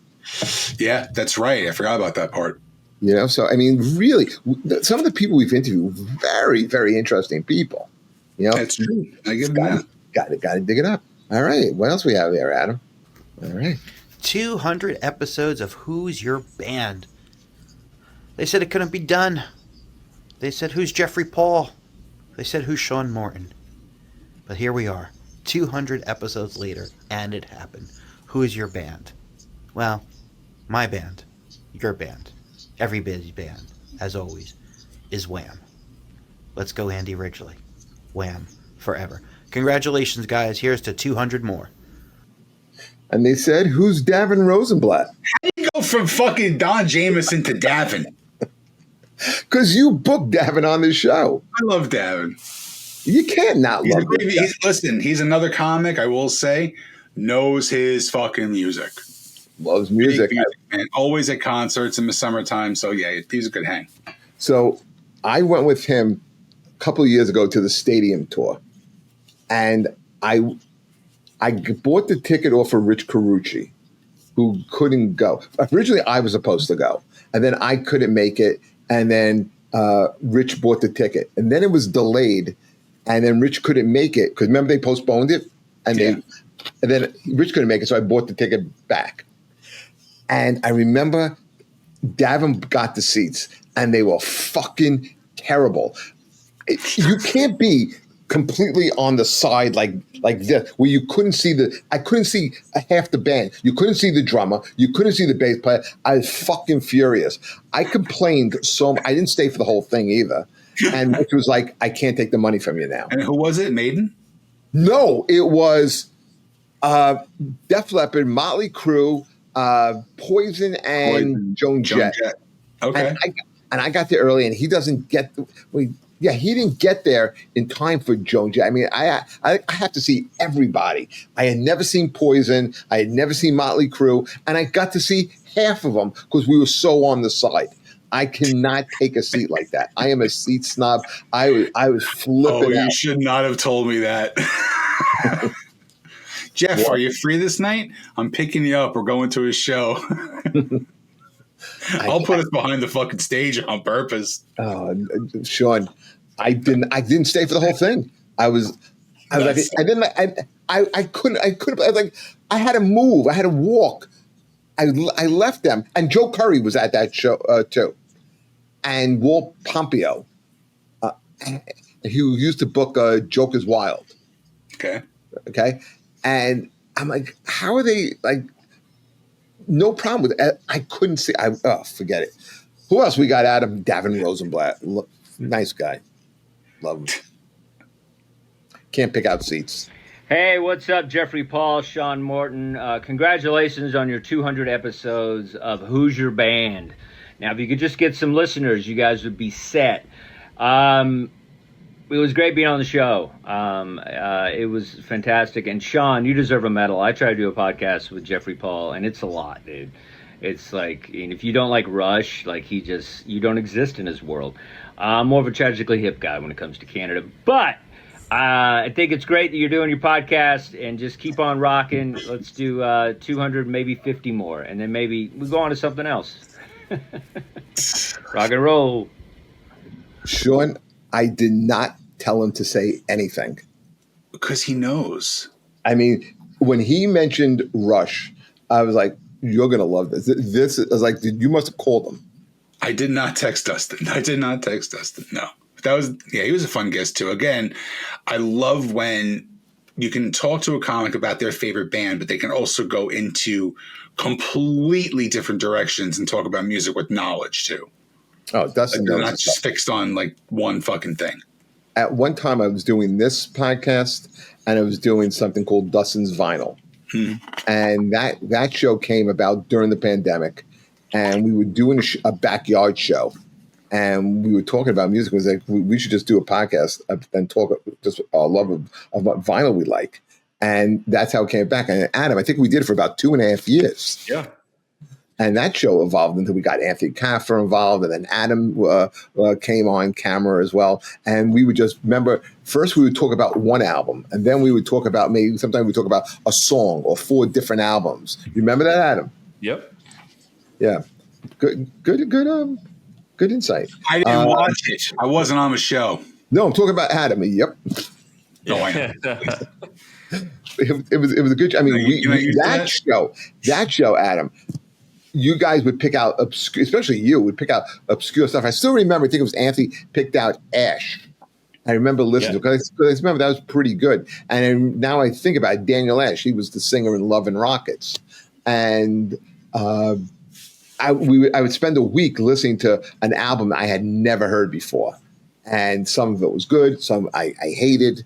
Yeah, that's right. I forgot about that part. You know, so I mean, really, some of the people we've interviewed, very, very interesting people. You know, that's true. I give them that. Got to dig it up. All right, what else we have there, Adam? All right, 200 episodes of Who's Your Band? They said it couldn't be done. They said, who's Jeffrey Paul? They said, who's Sean Morton? But here we are, 200 episodes later, and it happened. Who is your band? Well, my band, your band, everybody's band, as always, is Wham. Let's go, Andy Ridgely. Wham, forever. Congratulations, guys. Here's to 200 more. And they said, who's Davin Rosenblatt? How do you go from fucking Don Jamieson to Davin? Because you booked Davin on the show. I love Davin. You can't not love him. Listen, he's another comic, I will say, knows his fucking music. Loves music. And always at concerts in the summertime. So, yeah, he's a good hang. So I went with him a couple of years ago to the stadium tour. And I bought the ticket off of Rich Carucci, who couldn't go. Originally, I was supposed to go. And then I couldn't make it. And then Rich bought the ticket. And then it was delayed. And then Rich couldn't make it. Because remember, they postponed it? And then Rich couldn't make it. So I bought the ticket back. And I remember Davin got the seats. And they were fucking terrible. You can't be completely on the side like this, where you couldn't see I couldn't see half the band. You couldn't see the drummer. You couldn't see the bass player. I was fucking furious. I complained so much. I didn't stay for the whole thing either. And Rich was like, I can't take the money from you now. And who was it? Maiden? No, it was Def Leppard, Motley Crue, Poison, and Joan Jett. Okay. And I got there early, and he doesn't get he didn't get there in time for Joan Jett. I mean, I have to see everybody. I had never seen Poison. I had never seen Motley Crue. And I got to see half of them because we were so on the side. I cannot take a seat like that. I am a seat snob. I was flipping out. You should not have told me that. Jeff, are you free this night? I'm picking you up. We're going to a show. I'll put us behind the fucking stage on purpose. Sean, I didn't stay for the whole thing. I had to move. I had to walk. I left them, and Joe Curry was at that show too, and Walt Pompeo, who used to book Joker's Wild. Okay, and I'm like, how are they like? No problem with it. I couldn't see. Forget it. Who else we got? Adam Davin Rosenblatt, nice guy, love him. Can't pick out seats. Hey, what's up, Jeffrey Paul, Sean Morton? Congratulations on your 200 episodes of Who's Your Band. Now, if you could just get some listeners, you guys would be set. It was great being on the show. It was fantastic. And Sean, you deserve a medal. I try to do a podcast with Jeffrey Paul, and it's a lot, dude. It's like, and if you don't like Rush, like you don't exist in his world. I'm more of a Tragically Hip guy when it comes to Canada. But I think it's great that you're doing your podcast, and just keep on rocking. Let's do 200, maybe 50 more, and then maybe we go on to something else. Rock and roll. Sean, I did not tell him to say anything. Because he knows. I mean, when he mentioned Rush, I was like, you're going to love this. This is like, you must have called him. I did not text Dustin. No. He was a fun guest too. Again, I love when you can talk to a comic about their favorite band, but they can also go into completely different directions and talk about music with knowledge too. Oh, Dustin knows. They're not just fixed on like one fucking thing. At one time, I was doing this podcast, and I was doing something called Dustin's Vinyl. And that show came about during the pandemic, and we were doing a backyard show. And we were talking about music. It was like, we should just do a podcast and talk just our love of what vinyl we like. And that's how it came back. And Adam, I think we did it for about 2.5 years. Yeah. And that show evolved until we got Anthony Kaffer involved. And then Adam came on camera as well. And we would just remember, first we would talk about one album. And then we would talk about sometimes we talk about a song or 4 different albums. You remember that, Adam? Yep. Yeah. Good insight. I didn't watch it. I wasn't on the show. No, I'm talking about Adam. Yep. No, I know. It was a good. I mean, that show, Adam. You guys would pick out obscure, especially you would pick out obscure stuff. I still remember. I think it was Anthony picked out Ash. I remember listening to it because I remember that was pretty good. And now I think about it, Daniel Ash. He was the singer in Love and Rockets, and. I would spend a week listening to an album I had never heard before, and some of it was good, some I hated,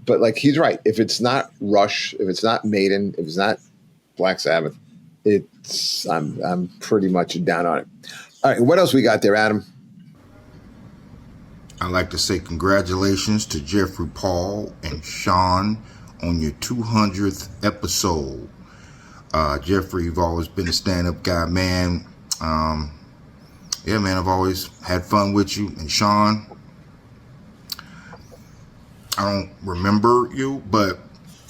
But like he's right, if it's not Rush, if it's not Maiden, if it's not Black Sabbath, I'm pretty much down on it. All right, what else we got there, Adam? I'd like to say congratulations to Jeffrey, Paul, and Sean on your 200th episode. Jeffrey, you've always been a stand-up guy, man. Man, I've always had fun with you. And Sean, I don't remember you, but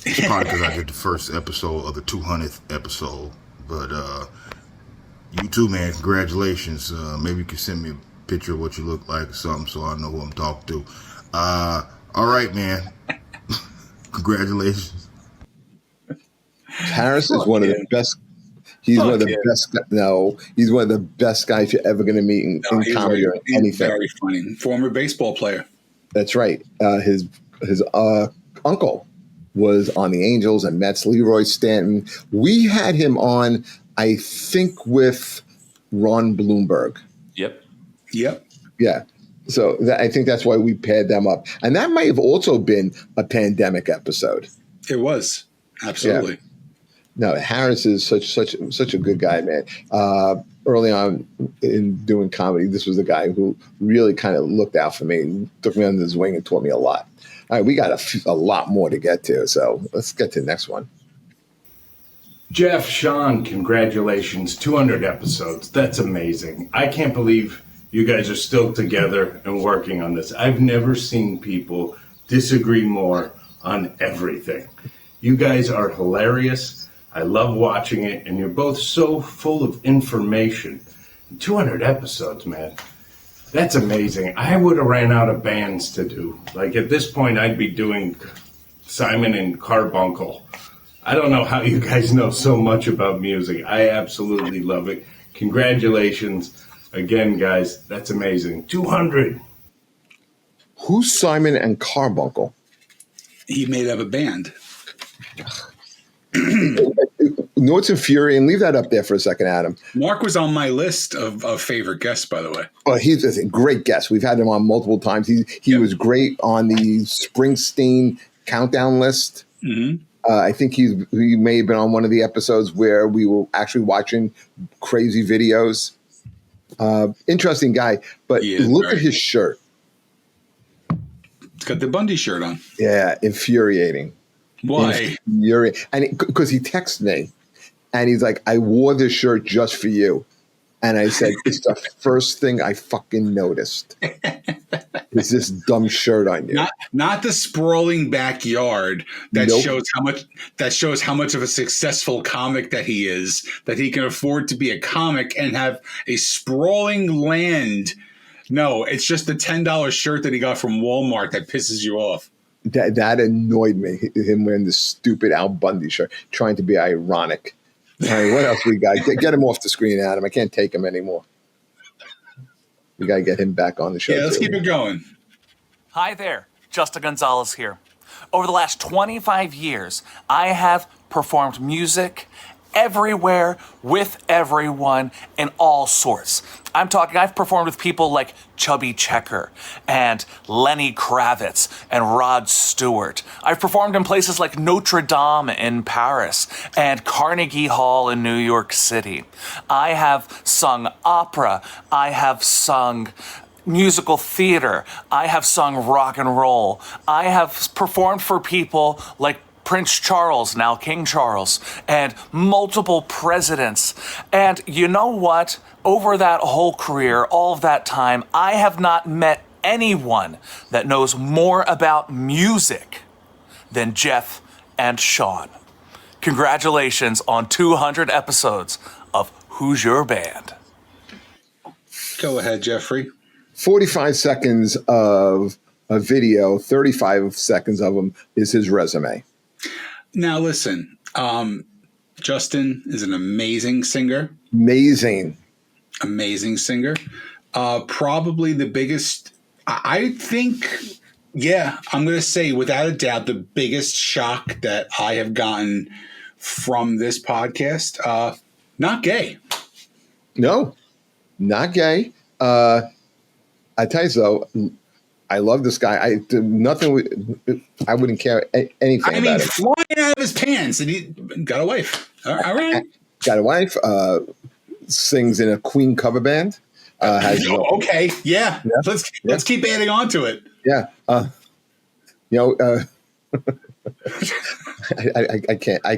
it's probably because I did the first episode of the 200th episode. But you too, man, congratulations. Maybe you can send me a picture of what you look like or something so I know who I'm talking to. All right, man. Congratulations. Harris is one of the best. He's one of the best. No, he's one of the best guys you're ever going to meet in comedy or anything. Very funny. Former baseball player. That's right. His uncle was on the Angels and Mets. Leroy Stanton. We had him on, I think, with Ron Bloomberg. Yep. Yeah. So I think that's why we paired them up, and that might have also been a pandemic episode. It was absolutely. Yeah. No, Harris is such a good guy, man. Early on in doing comedy, this was the guy who really kind of looked out for me and took me under his wing and taught me a lot. All right, we got a lot more to get to, so let's get to the next one. Jeff, Sean, congratulations, 200 episodes. That's amazing. I can't believe you guys are still together and working on this. I've never seen people disagree more on everything. You guys are hilarious. I love watching it, and you're both so full of information. 200 episodes, man. That's amazing. I would have ran out of bands to do. Like, at this point, I'd be doing Simon and Carbuncle. I don't know how you guys know so much about music. I absolutely love it. Congratulations. Again, guys, that's amazing. 200. Who's Simon and Carbuncle? He made up a band. You know what's infuriating? Leave that up there for a second, Adam. Mark was on my list of favorite guests, by the way. Well, he's a great guest. We've had him on multiple times. He was great on the Springsteen countdown list. Mm-hmm. I think he may have been on one of the episodes where we were actually watching crazy videos. Interesting guy, but look at his shirt. It's got the Bundy shirt on. Yeah, infuriating. Why? And because he texted me, and he's like, "I wore this shirt just for you," and I said, "It's the first thing I fucking noticed. Is this dumb shirt on you?" Not the sprawling backyard that shows how much of a successful comic that he is, that he can afford to be a comic and have a sprawling land. No, it's just the $10 shirt that he got from Walmart that pisses you off. That annoyed me. Him wearing this stupid Al Bundy shirt, trying to be ironic. All right, what else we got? Get him off the screen, Adam. I can't take him anymore. We got to get him back on the show. Yeah, let's keep it going. Hi there, Justin Gonzalez here. Over the last 25 years, I have performed music everywhere, with everyone, in all sorts. I've performed with people like Chubby Checker and Lenny Kravitz and Rod Stewart. I've performed in places like Notre Dame in Paris and Carnegie Hall in New York City. I have sung opera. I have sung musical theater. I have sung rock and roll. I have performed for people like Prince Charles, now King Charles, and multiple presidents. And you know what? Over that whole career, all of that time, I have not met anyone that knows more about music than Jeff and Sean. Congratulations on 200 episodes of Who's Your Band? Go ahead, Jeffrey. 45 seconds of a video, 35 seconds of them is his resume. Now, listen, Justin is an amazing singer. Amazing singer. Probably the biggest, I think, I'm going to say without a doubt, the biggest shock that I have gotten from this podcast. Not gay. No, not gay. I tell you so. I love this guy. I wouldn't care anything. I mean, flying out of his pants, and he got a wife. All right, got a wife. Sings in a Queen cover band. Okay, yeah. Let's keep adding on to it. Yeah, I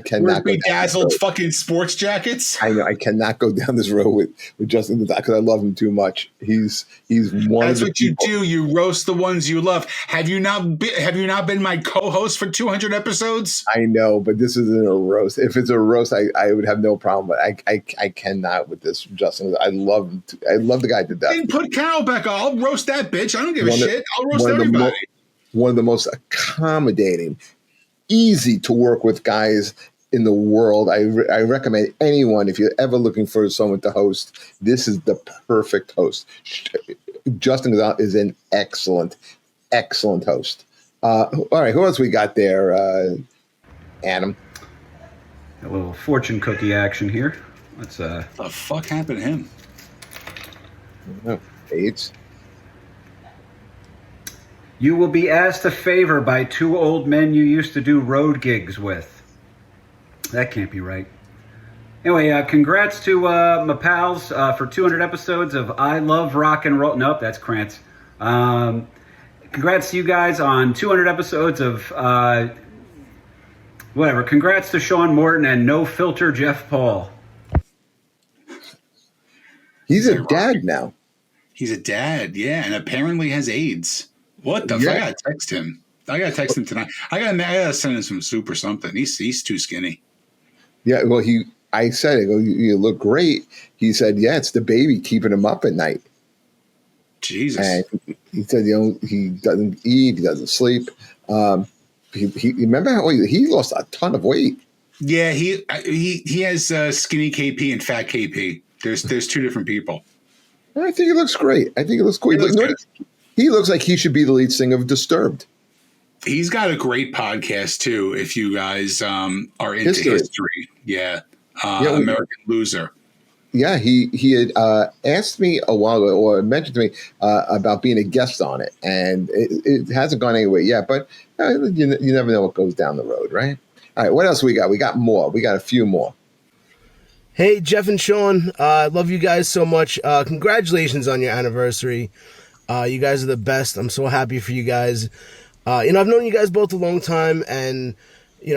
cannot. Bedazzled fucking sports jackets. I know. I cannot go down this road with Justin because I love him too much. He's one. That's of the what people. you do. You roast the ones you love. Have you not been my co-host for 200 episodes? I know, but this isn't a roast. If it's a roast, I would have no problem. But I cannot with this, Justin. I love him. I love the guy to death. Then put Carol back on. I'll roast that bitch. I don't give a shit. I'll roast everybody. One of the most accommodating, easy to work with guys in the world. I recommend anyone, if you're ever looking for someone to host, this is the perfect host. Justin is an excellent host. All right, who else we got there? Adam. A little fortune cookie action here. Let's the fuck happened to him? AIDS. You will be asked a favor by two old men you used to do road gigs with. That can't be right. Anyway, congrats to my pals for 200 episodes of I Love Rock and Roll. Nope, that's Krantz. Congrats to you guys on 200 episodes of whatever. Congrats to Sean Morton and No Filter Jeff Paul. He's a dad now. He's a dad, yeah, and apparently has AIDS. What the fuck? I gotta text him. I gotta text him tonight. I gotta send him some soup or something. He's too skinny. Yeah, well, I said, you look great. He said, yeah, it's the baby keeping him up at night. Jesus. And he said, he doesn't eat, he doesn't sleep. He remember how he lost a ton of weight. Yeah, he has skinny KP and fat KP. There's two different people. I think he looks great. I think he looks cool. He looks like he should be the lead singer of Disturbed. He's got a great podcast too. If you guys are into history, American Loser. Yeah, he had asked me a while ago, or mentioned to me about being a guest on it, and it hasn't gone anywhere yet. But you never know what goes down the road, right? All right, what else we got? We got more. We got a few more. Hey, Jeff and Sean, I love you guys so much. Congratulations on your anniversary. You guys are the best. I'm so happy for you guys. I've known you guys both a long time, and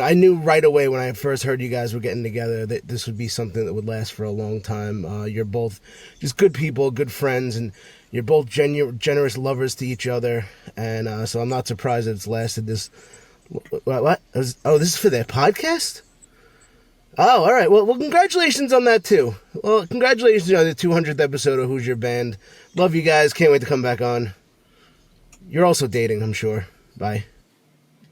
I knew right away when I first heard you guys were getting together that this would be something that would last for a long time. You're both just good people, good friends, and You're both generous lovers to each other, and so I'm not surprised that it's lasted this. What? This is for their podcast? Oh, all right. Well, congratulations on that, too. Well, congratulations on the 200th episode of Who's Your Band. Love you guys. Can't wait to come back on. You're also dating, I'm sure. Bye.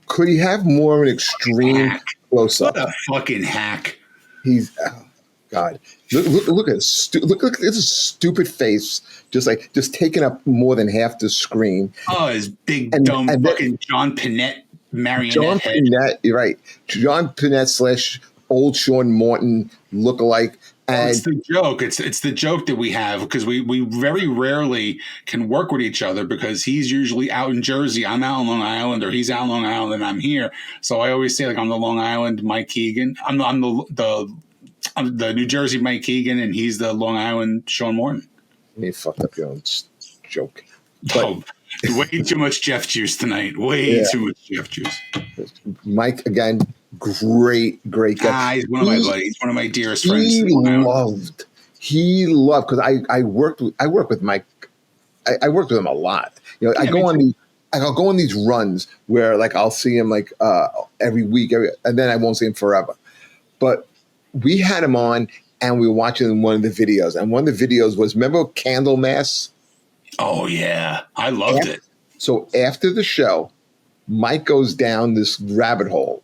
Could he have more of an extreme close-up? What a fucking hack. He's... Oh, God. Look at his stupid face. Just taking up more than half the screen. Oh, his big, dumb fucking John Pinette marionette John head. Pinette, you're right. John Pinette / old Sean Morton lookalike. And it's the joke. It's the joke that we have because we very rarely can work with each other because he's usually out in Jersey. I'm out on Long Island, or he's out on Long Island and I'm here. So I always say, like, I'm the Long Island Mike Keegan. I'm the New Jersey Mike Keegan, and he's the Long Island Sean Morton. You fucked up your own joke. But, way too much Jeff juice tonight. Way too much Jeff juice. Mike, again, great guy. He's one of my buddies. He's one of my dearest friends. He loved because I work with Mike. I worked with him a lot. I'll go on these runs where, like, I'll see him like every week, and then I won't see him forever. But we had him on, and we were watching one of the videos, and one of the videos was, remember Candlemass? Oh yeah, I loved it. So after the show, Mike goes down this rabbit hole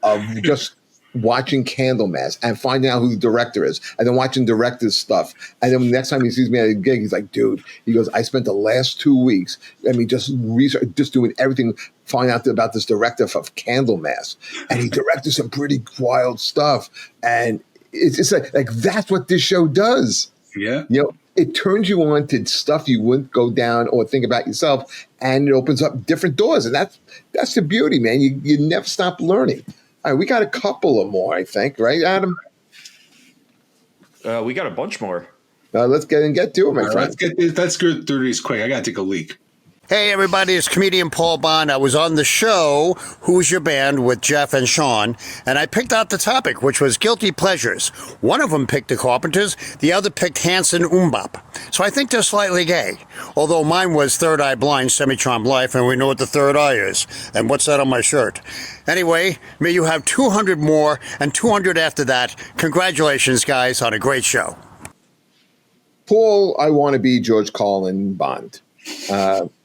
of just watching Candlemass and finding out who the director is, and then watching director's stuff. And then the next time he sees me at a gig, he's like, dude, he goes, I spent the last 2 weeks, just doing everything, finding out about this director of Candlemass. And he directed some pretty wild stuff. And it's like that's what this show does. Yeah. It turns you on to stuff you wouldn't go down or think about yourself, and it opens up different doors. And that's the beauty, man. You never stop learning. All right, we got a couple of more, I think, right, Adam? We got a bunch more. Let's get to it, my friend. Let's go through these quick. I got to take a leak. Hey, everybody, it's comedian Paul Bond. I was on the show, Who's Your Band, with Jeff and Sean, and I picked out the topic, which was guilty pleasures. One of them picked the Carpenters, the other picked Hanson Umbop. So I think they're slightly gay, although mine was Third Eye Blind, Semi-Charmed Life, and we know what the third eye is. And what's that on my shirt? Anyway, may you have 200 more and 200 after that. Congratulations, guys, on a great show. Paul, I want to be George Carlin Bond.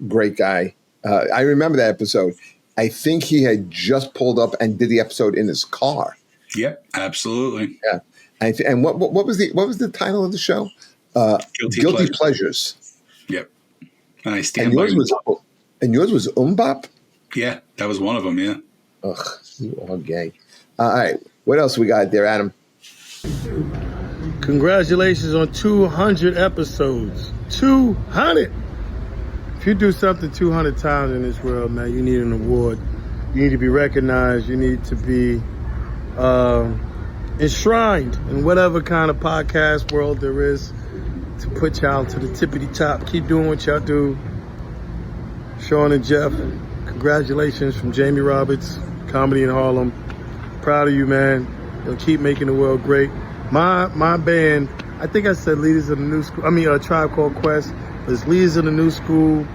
Great guy. I remember that episode. I think he had just pulled up and did the episode in his car. Yep, absolutely. Yeah. And what was the title of the show? Guilty Pleasures. Yep. And I stand by yours was Umbop? Yeah, that was one of them, yeah. Ugh, you are gay. All right. What else we got there, Adam? Congratulations on 200 episodes. 200! If you do something 200 times in this world, man, you need an award. You need to be recognized. You need to be enshrined in whatever kind of podcast world there is to put y'all to the tippity top. Keep doing what y'all do. Sean and Jeff, congratulations from Jamie Roberts, Comedy in Harlem. Proud of you, man. You'll keep making the world great. My band, I think I said Leaders of the New School. Tribe Called Quest. There's Leaders of the New School.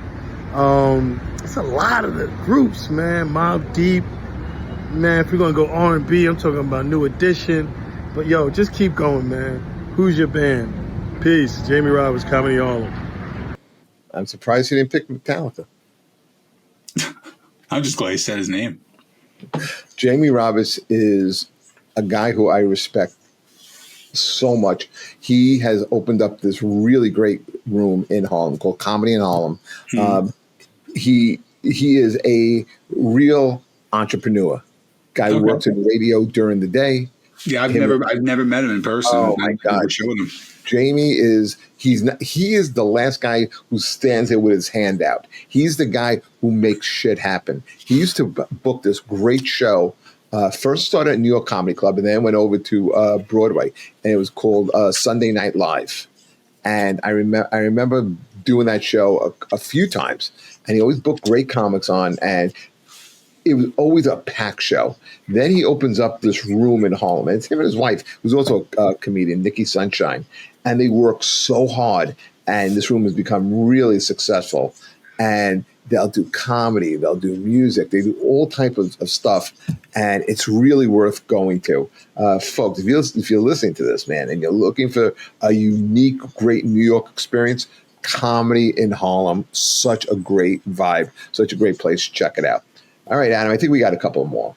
It's a lot of the groups, man. Mobb Deep. Man, if we're going to go R&B, I'm talking about New Edition. But, yo, just keep going, man. Who's your band? Peace. Jamie Roberts, Comedy Harlem. I'm surprised he didn't pick Metallica. I'm just glad he said his name. Jamie Roberts is a guy who I respect so much. He has opened up this really great room in Harlem called Comedy in Harlem. He is a real entrepreneur. Guy who works in radio during the day. Yeah, I've never met him in person. Oh my God, him. Jamie he is the last guy who stands there with his hand out. He's the guy who makes shit happen. He used to book this great show. First started at New York Comedy Club and then went over to Broadway, and it was called Sunday Night Live. And I remember doing that show a few times, and he always booked great comics on, and it was always a packed show. Then he opens up this room in Harlem, and it's him and his wife, who's also a comedian, Nikki Sunshine, and they work so hard. and this room has become really successful. And they'll do comedy, they'll do music, they do all type of stuff, and it's really worth going to. Folks, if you're listening to this, man, and you're looking for a unique, great New York experience, comedy in Harlem, such a great vibe, such a great place. Check it out. All right, Adam, I think we got a couple more.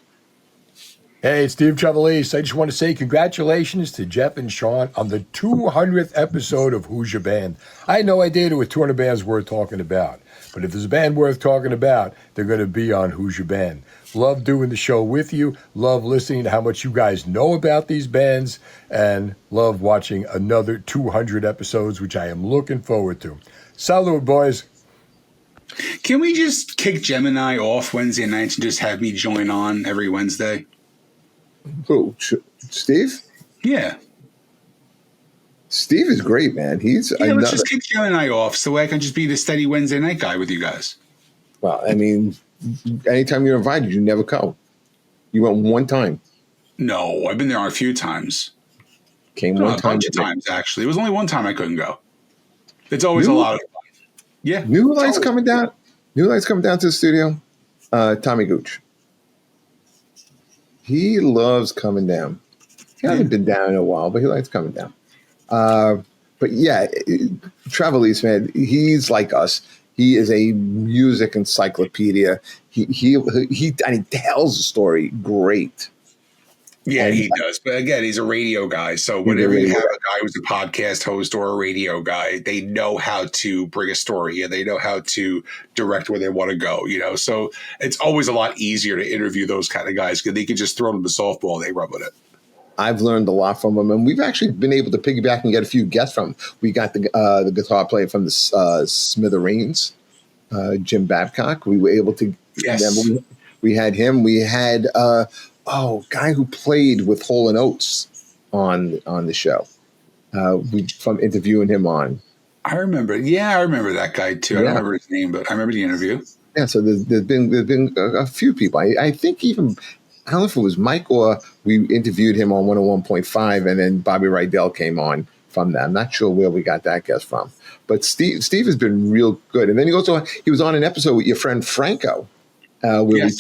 Hey, it's Steve Trevelise. I just want to say congratulations to Jeff and Sean on the 200th episode of Who's Your Band. I had no idea there were 200 bands worth talking about. But if there's a band worth talking about, they're going to be on Who's Your Band. Love doing the show with you. Love listening to how much you guys know about these bands. And love watching another 200 episodes, which I am looking forward to. Salud, boys. Can we just kick Gemini off Wednesday nights and just have me join on every Wednesday? Who? Steve? Yeah. Steve is great, man. Let's just kick Gemini off so I can just be the steady Wednesday night guy with you guys. Well, I mean, anytime you're invited, you never come. You went one time. No, I've been there a few times. Came one time. A bunch of times, actually. It was only one time I couldn't go. It's always a lot of fun. Yeah. New lights coming down. New lights coming down to the studio. Tommy Gooch. He loves coming down. He hasn't been down in a while, but he likes coming down. But yeah, Trevelise, man, he's like us. He is a music encyclopedia. He tells the story great. Yeah, he does. But again, he's a radio guy. So whenever you have a guy who's a podcast host or a radio guy, they know how to bring a story and they know how to direct where they want to go, So it's always a lot easier to interview those kind of guys because they can just throw them the softball and they run with it. I've learned a lot from him, and we've actually been able to piggyback and get a few guests from him. We got the guitar player from the Smithereens, Jim Babcock. We were able to. Yes. We had him. We had guy who played with Hole & Oates on the show. From interviewing him on. I remember. Yeah, I remember that guy too. I don't remember his name, but I remember the interview. Yeah. So there's been a few people. I think even. I don't know if it was Mike or we interviewed him on 101.5 and then Bobby Rydell came on from that. I'm not sure where we got that guest from. But Steve has been real good. And then he was on an episode with your friend Franco where we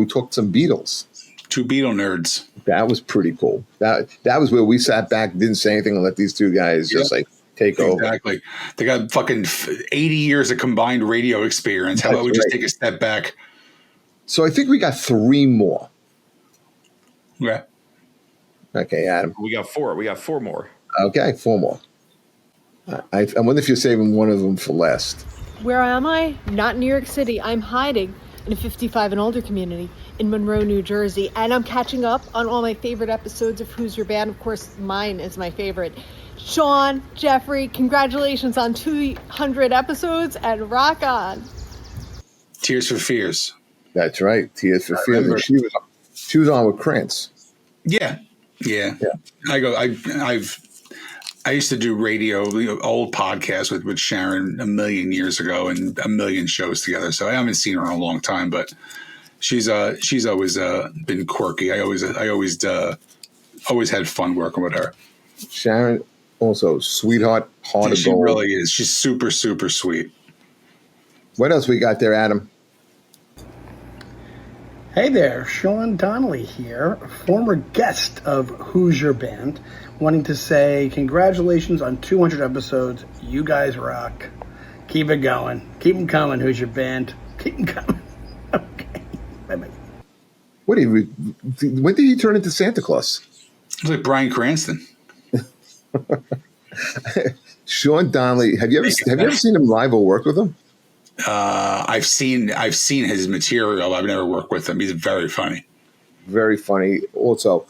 talked some Beatles. Two Beatle nerds. That was pretty cool. That was where we sat back, didn't say anything, and let these two guys just take over. Exactly. They got fucking 80 years of combined radio experience. How about we just take a step back? So I think we got 3 more. Yeah. Okay, Adam. We got 4. We got 4 more. Okay, 4 more. I wonder if you're saving one of them for last. Where am I? Not in New York City. I'm hiding in a 55 and older community in Monroe, New Jersey. And I'm catching up on all my favorite episodes of Who's Your Band. Of course, mine is my favorite. Sean, Jeffrey, congratulations on 200 episodes and rock on. Tears for Fears. That's right. Tears for Fears. She was on with Krantz. Yeah. I used to do radio, old podcasts with Sharon a million years ago and a million shows together. So I haven't seen her in a long time, but she's always been quirky. I always had fun working with her. Sharon, also sweetheart, heart of gold. She really is. She's super, super sweet. What else we got there, Adam? Hey there, Sean Donnelly here, former guest of Who's Your Band, wanting to say congratulations on 200 episodes. You guys rock. Keep it going. Keep them coming, Who's Your Band. Keep them coming. Okay. Bye-bye. When did he turn into Santa Claus? It was like Bryan Cranston. Sean Donnelly, have you ever seen him live or worked with him? I've seen his material. I've never worked with him. He's very funny. Very funny. Also,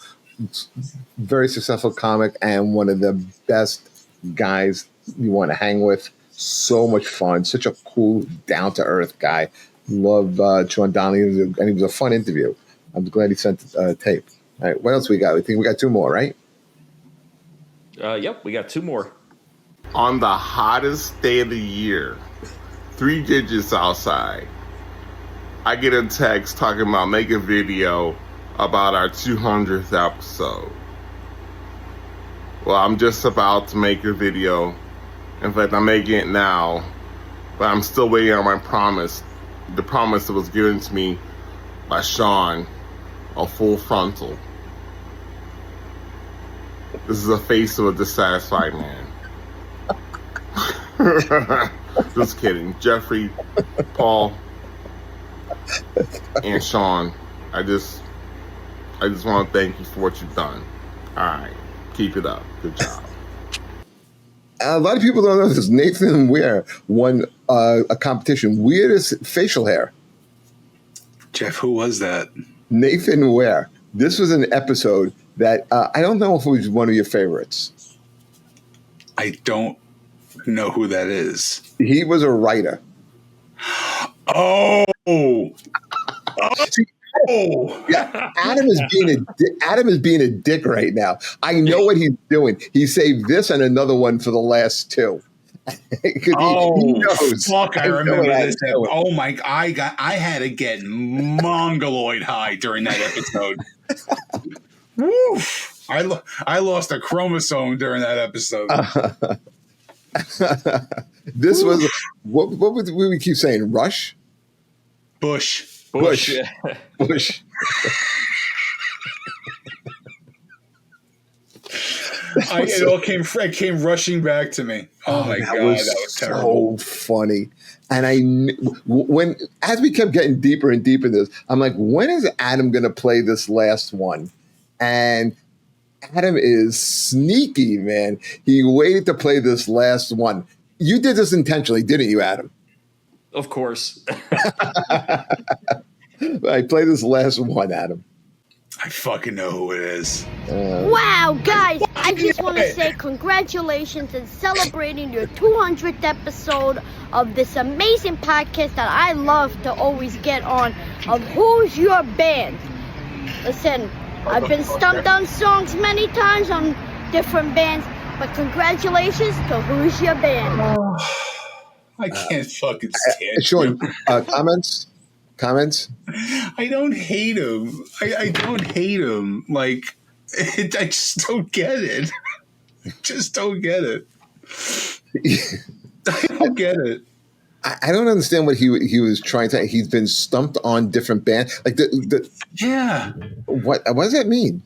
very successful comic and one of the best guys you want to hang with. So much fun. Such a cool, down-to-earth guy. Love Sean Donnelly, and he was a fun interview. I'm glad he sent tape. All right, what else we got? I think we got 2 more, right? Yep, we got 2 more. On the hottest day of the year, 3 digits outside, I get a text talking about make a video about our 200th episode. Well, I'm just about to make a video In fact, I'm making it now, but I'm still waiting on my promise. The promise that was given to me by Sean, a full frontal. This is the face of a dissatisfied man. Just kidding. Jeffrey, Paul, and Sean, I just want to thank you for what you've done. All right. Keep it up. Good job. A lot of people don't know this. Nathan Ware won a competition. Weirdest facial hair. Jeff, who was that? Nathan Ware. This was an episode that I don't know if it was one of your favorites. I don't know who that is. He was a writer. Oh. Yeah, Adam is being a dick right now. I know what he's doing. He saved this and another one for the last two. He knows. Fuck! I remember this. Oh my! I had to get mongoloid high during that episode. Woof! I lost a chromosome during that episode. This was what would we keep saying? Rush. Bush. It came rushing back to me. Oh my god, that was terrible. So funny. And as we kept getting deeper and deeper in this, I'm like, when is Adam going to play this last one? And Adam is sneaky, man. He waited to play this last one. You did this intentionally, didn't you, Adam? Of course. I play this last one, Adam. I fucking know who it is. Wow, guys, I just want to say congratulations and celebrating your 200th episode of this amazing podcast that I love to always get on, of Who's Your Band. Listen, I've been stumped on songs many times on different bands, but congratulations to Who's Your Band. I can't fucking stand Sean, comments? I don't hate him. I don't hate him. Like, I just don't get it. I just don't get it. I don't get it. I don't understand what he was trying to. He's been stumped on different bands. Like yeah. What does that mean?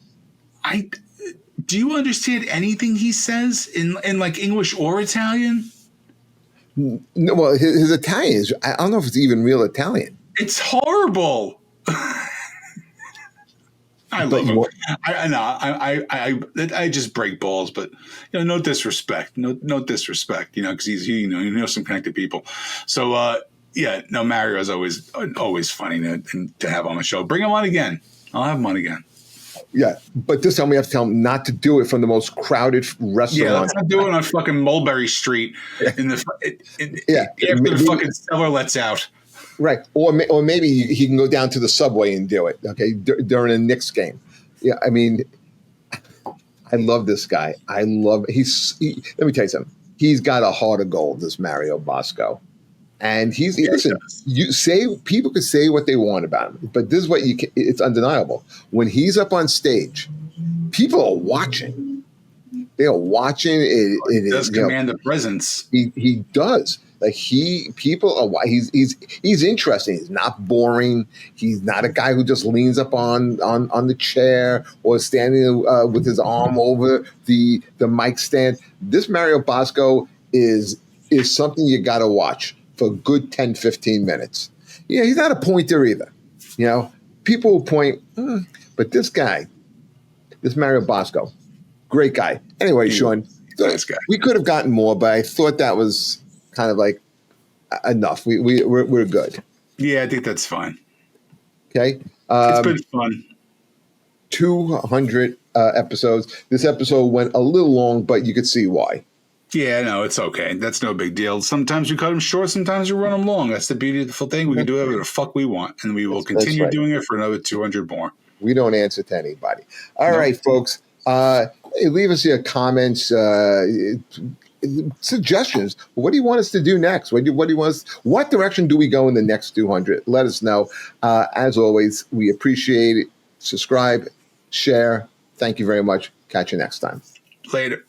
Do you understand anything he says in like English or Italian? No, well, his Italian is. I don't know if it's even real Italian. It's horrible. I love him. I just break balls, but no disrespect, no disrespect, because he knows some connected people. So Mario is always funny to have on the show. Bring him on again. I'll have him on again. Yeah, but this time we have to tell him not to do it from the most crowded restaurant. Yeah, let's not do it on fucking Mulberry Street after the fucking cellar lets out. Right, or maybe he can go down to the subway and do it. Okay, during a Knicks game. Yeah, I mean, I love this guy. Let me tell you something. He's got a heart of gold. This Mario Bosco, and people could say what they want about him, but this is what it's undeniable. When he's up on stage, people are watching. They are watching. He does command the presence. He does. Like people are. He's interesting. He's not boring. He's not a guy who just leans up on the chair or standing with his arm over the mic stand. This Mario Bosco is something you got to watch for a good 10, 15 minutes. Yeah, he's not a pointer either. People will point, but this Mario Bosco, great guy. Anyway, Sean, nice guy. We could have gotten more, but I thought that was kind of like enough. We're good. Yeah, I think that's fine. Okay. It's been fun. 200 episodes. This episode went a little long, but you could see why. Yeah, no, it's okay. That's no big deal. Sometimes we cut them short. Sometimes we run them long. That's the beautiful thing. We can do whatever the fuck we want, and we will continue doing it for another 200 more. We don't answer to anybody. All right, folks. Leave us your comments, suggestions. What do you want us to do next? What direction do we go in the next 200? Let us know. As always, we appreciate it. Subscribe, share. Thank you very much. Catch you next time. Later.